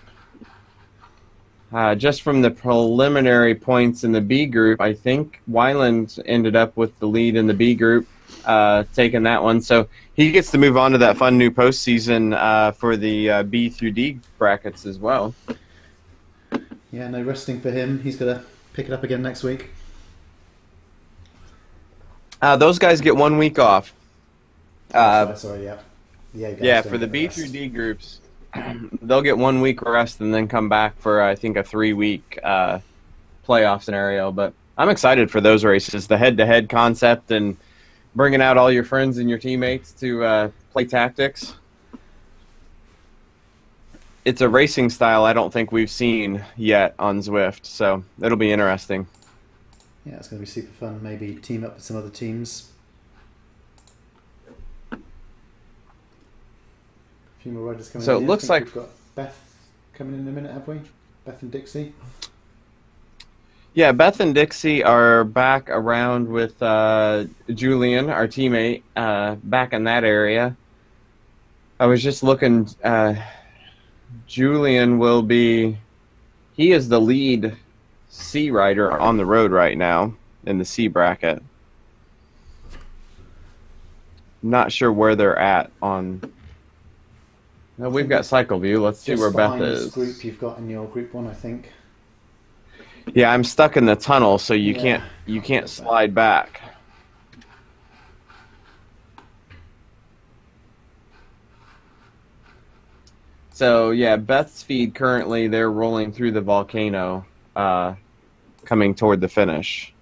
Just from the preliminary points in the B group, I think Wyland ended up with the lead in the B group, taking that one. So he gets to move on to that fun new postseason for the B through D brackets as well. Yeah, no resting for him. He's got to pick it up again next week. Those guys get 1 week off. Sorry, yeah. Yeah, for the B through D groups, they'll get 1 week rest and then come back for, I think, a 3-week playoff scenario. But I'm excited for those races. The head-to-head concept and bringing out all your friends and your teammates to play tactics. It's a racing style I don't think we've seen yet on Zwift, so it'll be interesting. Yeah, it's going to be super fun. Maybe team up with some other teams. A few more riders coming in. So it looks like we've got Beth coming in a minute, have we? Beth and Dixie. Yeah, Beth and Dixie are back around with Julian, our teammate, back in that area. I was just looking. Julian will be. He is the lead C rider on the road right now in the C bracket. Not sure where they're at on. No, we've got Cycle View. Let's see where Beth is. This group you've got in your group one, I think. Yeah, I'm stuck in the tunnel, so you can't slide back. So yeah, Beth's feed currently they're rolling through the volcano, coming toward the finish.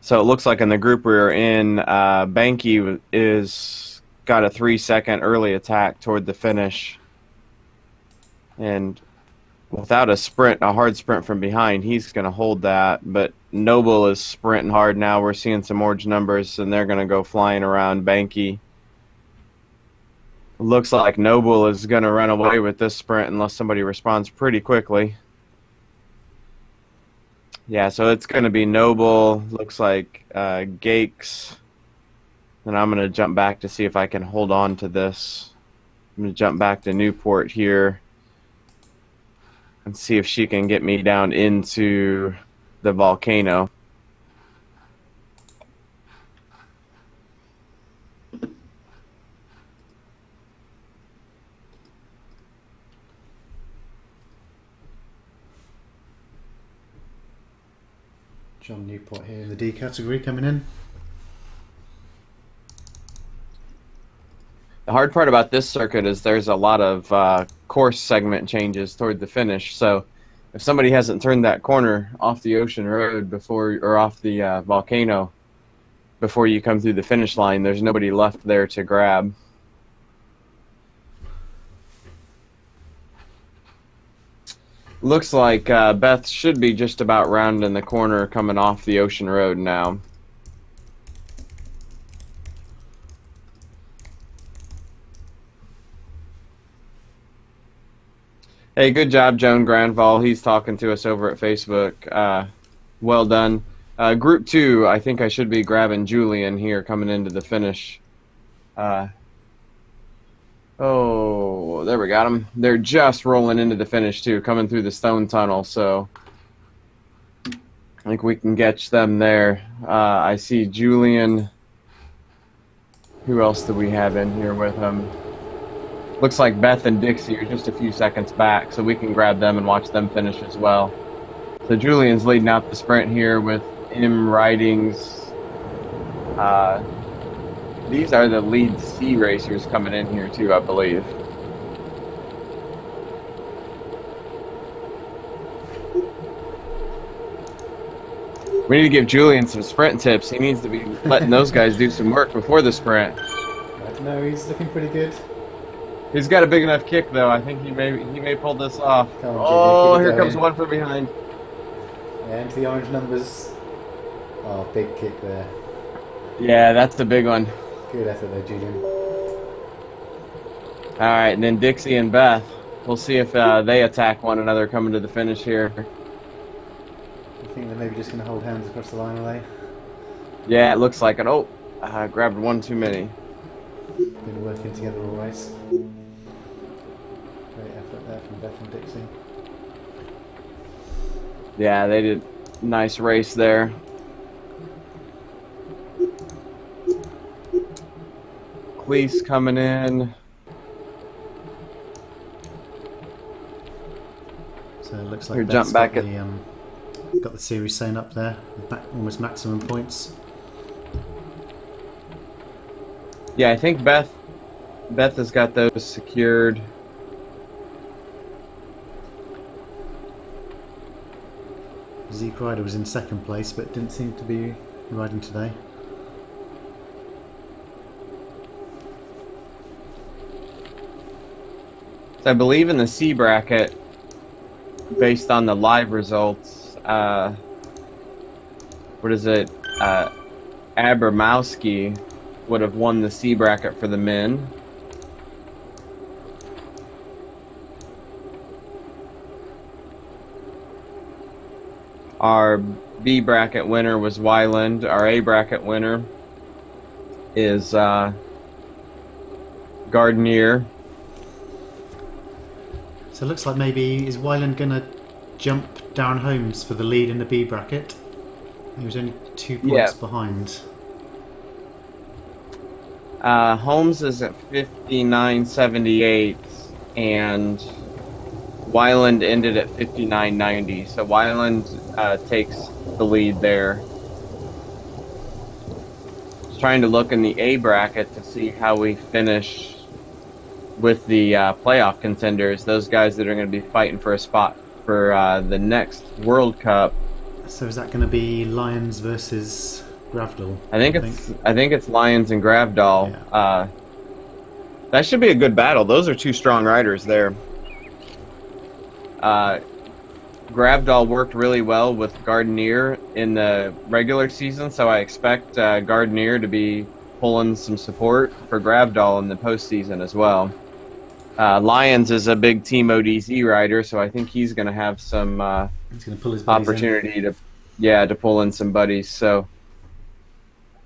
So it looks like in the group we were in, Banky is got a 3-second early attack toward the finish, and without a sprint, a hard sprint from behind, he's going to hold that. But Noble is sprinting hard now. We're seeing some orange numbers, and they're going to go flying around Banky. Looks like Noble is going to run away with this sprint unless somebody responds pretty quickly. Yeah, so it's going to be Noble. Looks like Gakes. And I'm going to jump back to see if I can hold on to this. I'm going to jump back to Newport here and see if she can get me down into the volcano. John Newport here in the D category coming in. The hard part about this circuit is there's a lot of course segment changes toward the finish. So if somebody hasn't turned that corner off the ocean road before, or off the volcano before you come through the finish line, there's nobody left there to grab. Looks like Beth should be just about rounding the corner coming off the ocean road now. Hey, good job, Joan Granval. He's talking to us over at Facebook. Well done. Group 2, I think I should be grabbing Julian here coming into the finish. Oh, there we got them. They're just rolling into the finish, too, coming through the stone tunnel, so I think we can catch them there. I see Julian. Who else do we have in here with him? Looks like Beth and Dixie are just a few seconds back, so we can grab them and watch them finish as well. So Julian's leading out the sprint here with M Ridings. These are the lead C racers coming in here too, I believe. We need to give Julian some sprint tips. He needs to be letting those guys do some work before the sprint. I don't know, he's looking pretty good. He's got a big enough kick though. I think he may pull this off. Come on, oh, Jimmy, here comes one from behind. Yeah, into the orange numbers. Oh, big kick there. Yeah, that's the big one. Good effort there, Julian. Alright, and then Dixie and Beth. We'll see if they attack one another coming to the finish here. I think they're maybe just going to hold hands across the line, are they? Yeah, it looks like it. Oh, I grabbed one too many. Been working together all race. Great effort there from Beth and Dixie. Yeah, they did a nice race there. Cleese coming in. So it looks like Here, Beth's jump back got the series sewn up there, with almost maximum points. Yeah, I think Beth has got those secured. Zeke Ryder was in second place, but didn't seem to be riding today. So I believe in the C bracket, based on the live results, what is it? Abramowski would have won the C bracket for the men. Our B bracket winner was Weiland. Our A bracket winner is Gardenier. So it looks like maybe is Weiland going to jump Darren Holmes for the lead in the B bracket? He was only 2 points behind. Holmes is at 59.78 and Wyland ended at 59.90, so Wyland takes the lead there. Just trying to look in the A bracket to see how we finish with the playoff contenders, those guys that are going to be fighting for a spot for the next World Cup. So is that going to be Lions versus Gravdal? I think it's Lions and Gravdal. Yeah. That should be a good battle. Those are two strong riders there. Gravdal worked really well with Gardenier in the regular season, so I expect Gardenier to be pulling some support for Gravdal in the postseason as well. Lions is a big Team ODZ rider, so I think he's going to have some he's going to pull his opportunity to pull in some buddies. So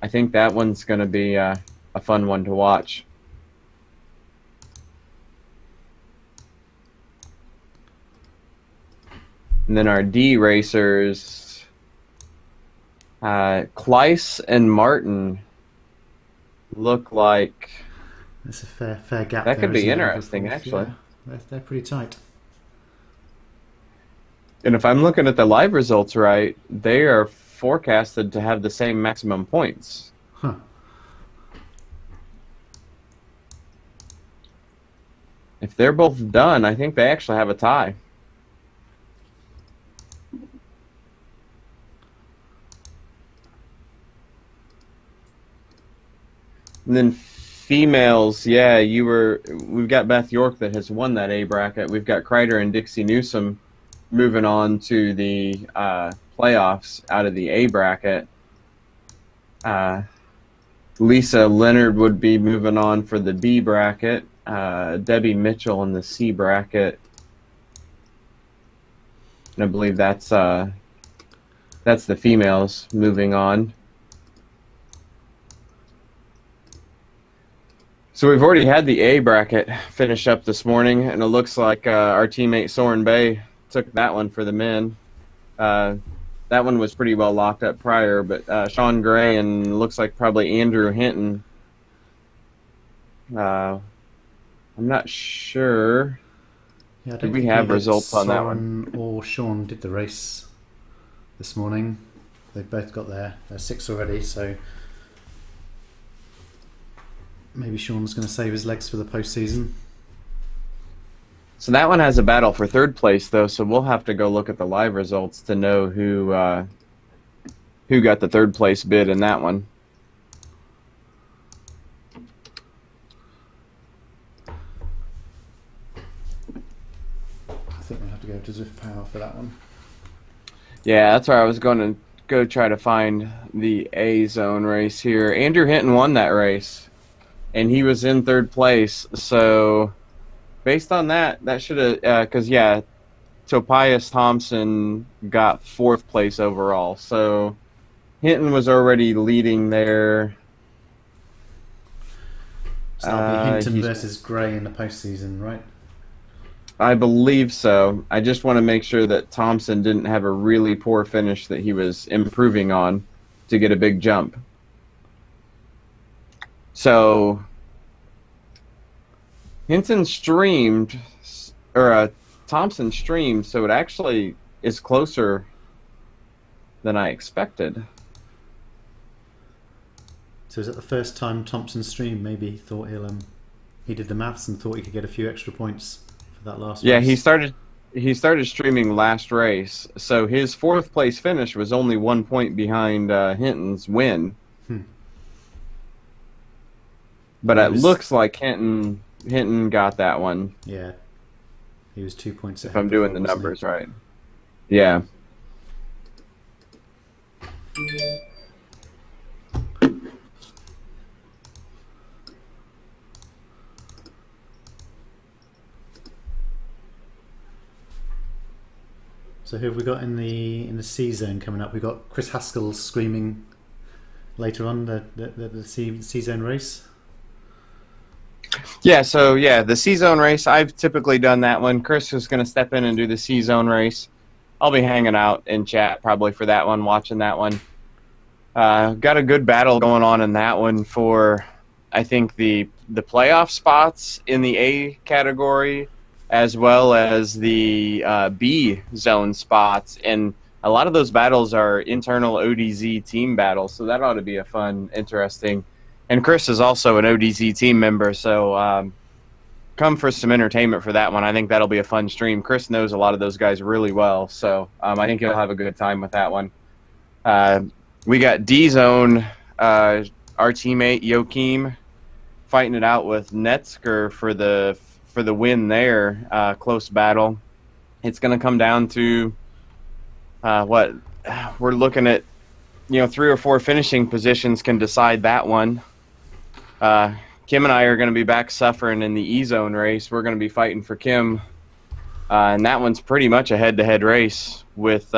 I think that one's going to be a fun one to watch. And then our D racers, Kleiss and Martin look like there's a fair gap. That could be interesting, actually. Yeah, they're pretty tight. And if I'm looking at the live results right, they are forecasted to have the same maximum points. Huh. If they're both done, I think they actually have a tie. And then females, yeah, we've got Beth York that has won that A bracket. We've got Kreider and Dixie Newsom moving on to the playoffs out of the A bracket. Lisa Leonard would be moving on for the B bracket. Debbie Mitchell in the C bracket. And I believe that's the females moving on. So we've already had the A bracket finish up this morning, and it looks like our teammate Soren Bay took that one for the men. That one was pretty well locked up prior, but Sean Gray and looks like probably Andrew Hinton. I'm not sure. Yeah, Did we have results on that one? Soren or Sean did the race this morning. They've both got their 6 already, so maybe Sean's going to save his legs for the postseason. So that one has a battle for third place, though, so we'll have to go look at the live results to know who got the third place bid in that one. I think we'll have to go to Zwift Power for that one. Yeah, that's where I was going to go try to find the A zone race here. Andrew Hinton won that race, and he was in third place, so based on that, that should have, because, yeah, Tobias Thompson got 4th place overall. So Hinton was already leading there. So that'll be Hinton versus Gray in the postseason, right? I believe so. I just want to make sure that Thompson didn't have a really poor finish that he was improving on to get a big jump. So Hinton streamed, or Thompson streamed, so it actually is closer than I expected. So is it the first time Thompson streamed? Maybe he thought he did the maths and thought he could get a few extra points for that last race. Yeah, he started streaming last race, so his 4th place finish was only 1 point behind Hinton's win. But it looks like Hinton got that one. Yeah. He was 2 points ahead. If I'm doing the numbers right. Yeah. So who have we got in the C zone coming up? We've got Chris Haskell screaming later on the C zone race. Yeah, so yeah, the C-Zone race, I've typically done that one. Chris is going to step in and do the C-Zone race. I'll be hanging out in chat probably for that one, watching that one. Got a good battle going on in that one for, I think, the playoff spots in the A category as well as the B zone spots. And a lot of those battles are internal ODZ team battles, so that ought to be a fun, interesting. And Chris is also an ODZ team member, so come for some entertainment for that one. I think that'll be a fun stream. Chris knows a lot of those guys really well, so I think he'll have a good time with that one. We got D zone, our teammate Joachim fighting it out with Netsker for the win there. Close battle. It's going to come down to what we're looking at. 3 or 4 finishing positions can decide that one. Kim and I are going to be back suffering in the E-Zone race. We're going to be fighting for Kim. And that one's pretty much a head-to-head race with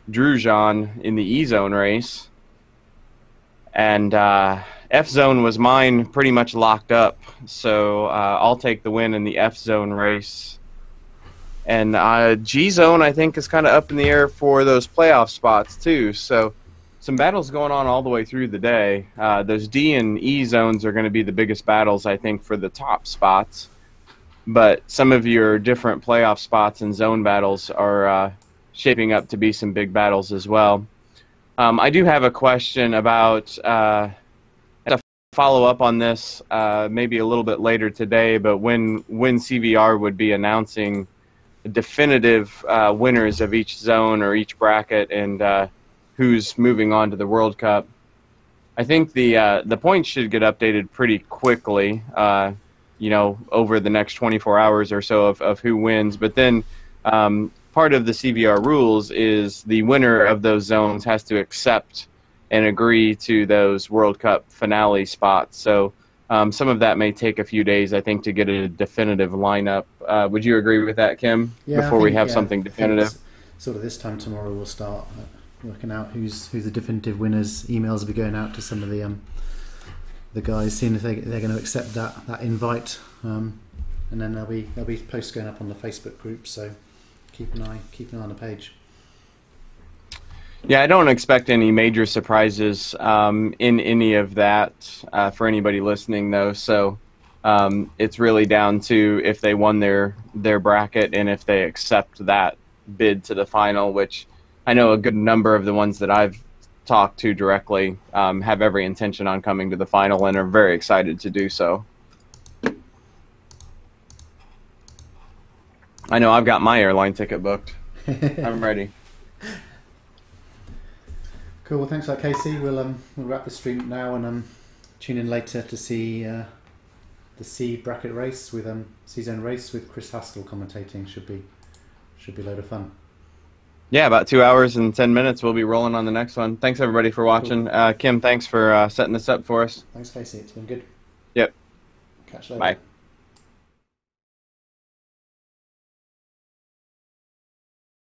Drujan in the E-Zone race. And F-Zone was mine pretty much locked up. So I'll take the win in the F-Zone race. And G-Zone, I think, is kind of up in the air for those playoff spots, too. So some battles going on all the way through the day. Those D and E zones are going to be the biggest battles, I think, for the top spots. But some of your different playoff spots and zone battles are shaping up to be some big battles as well. I do have a question about to follow up on this maybe a little bit later today, but when CVR would be announcing definitive winners of each zone or each bracket and who's moving on to the World Cup. I think the points should get updated pretty quickly, over the next 24 hours or so of who wins. But then part of the CVR rules is the winner of those zones has to accept and agree to those World Cup finale spots. So some of that may take a few days, I think, to get a definitive lineup. Would you agree with that, Kim? Yeah, before we have something definitive? Sort of this time tomorrow we'll start working out who's the definitive winners. Emails will be going out to some of the guys, seeing if they're going to accept that invite, and then there'll be posts going up on the Facebook group. So keep an eye on the page. Yeah, I don't expect any major surprises in any of that for anybody listening, though. So it's really down to if they won their bracket and if they accept that bid to the final, which I know a good number of the ones that I've talked to directly have every intention on coming to the final and are very excited to do so. I know I've got my airline ticket booked. I'm ready. Cool. Well, thanks for that, Casey. We'll wrap the stream now and tune in later to see the C bracket race with C-Zone race with Chris Haskell commentating. Should be a load of fun. Yeah, about 2 hours and 10 minutes. We'll be rolling on the next one. Thanks everybody for watching. Cool. Kim, thanks for setting this up for us. Thanks, Casey. It's been good. Yep. Catch you later. Bye.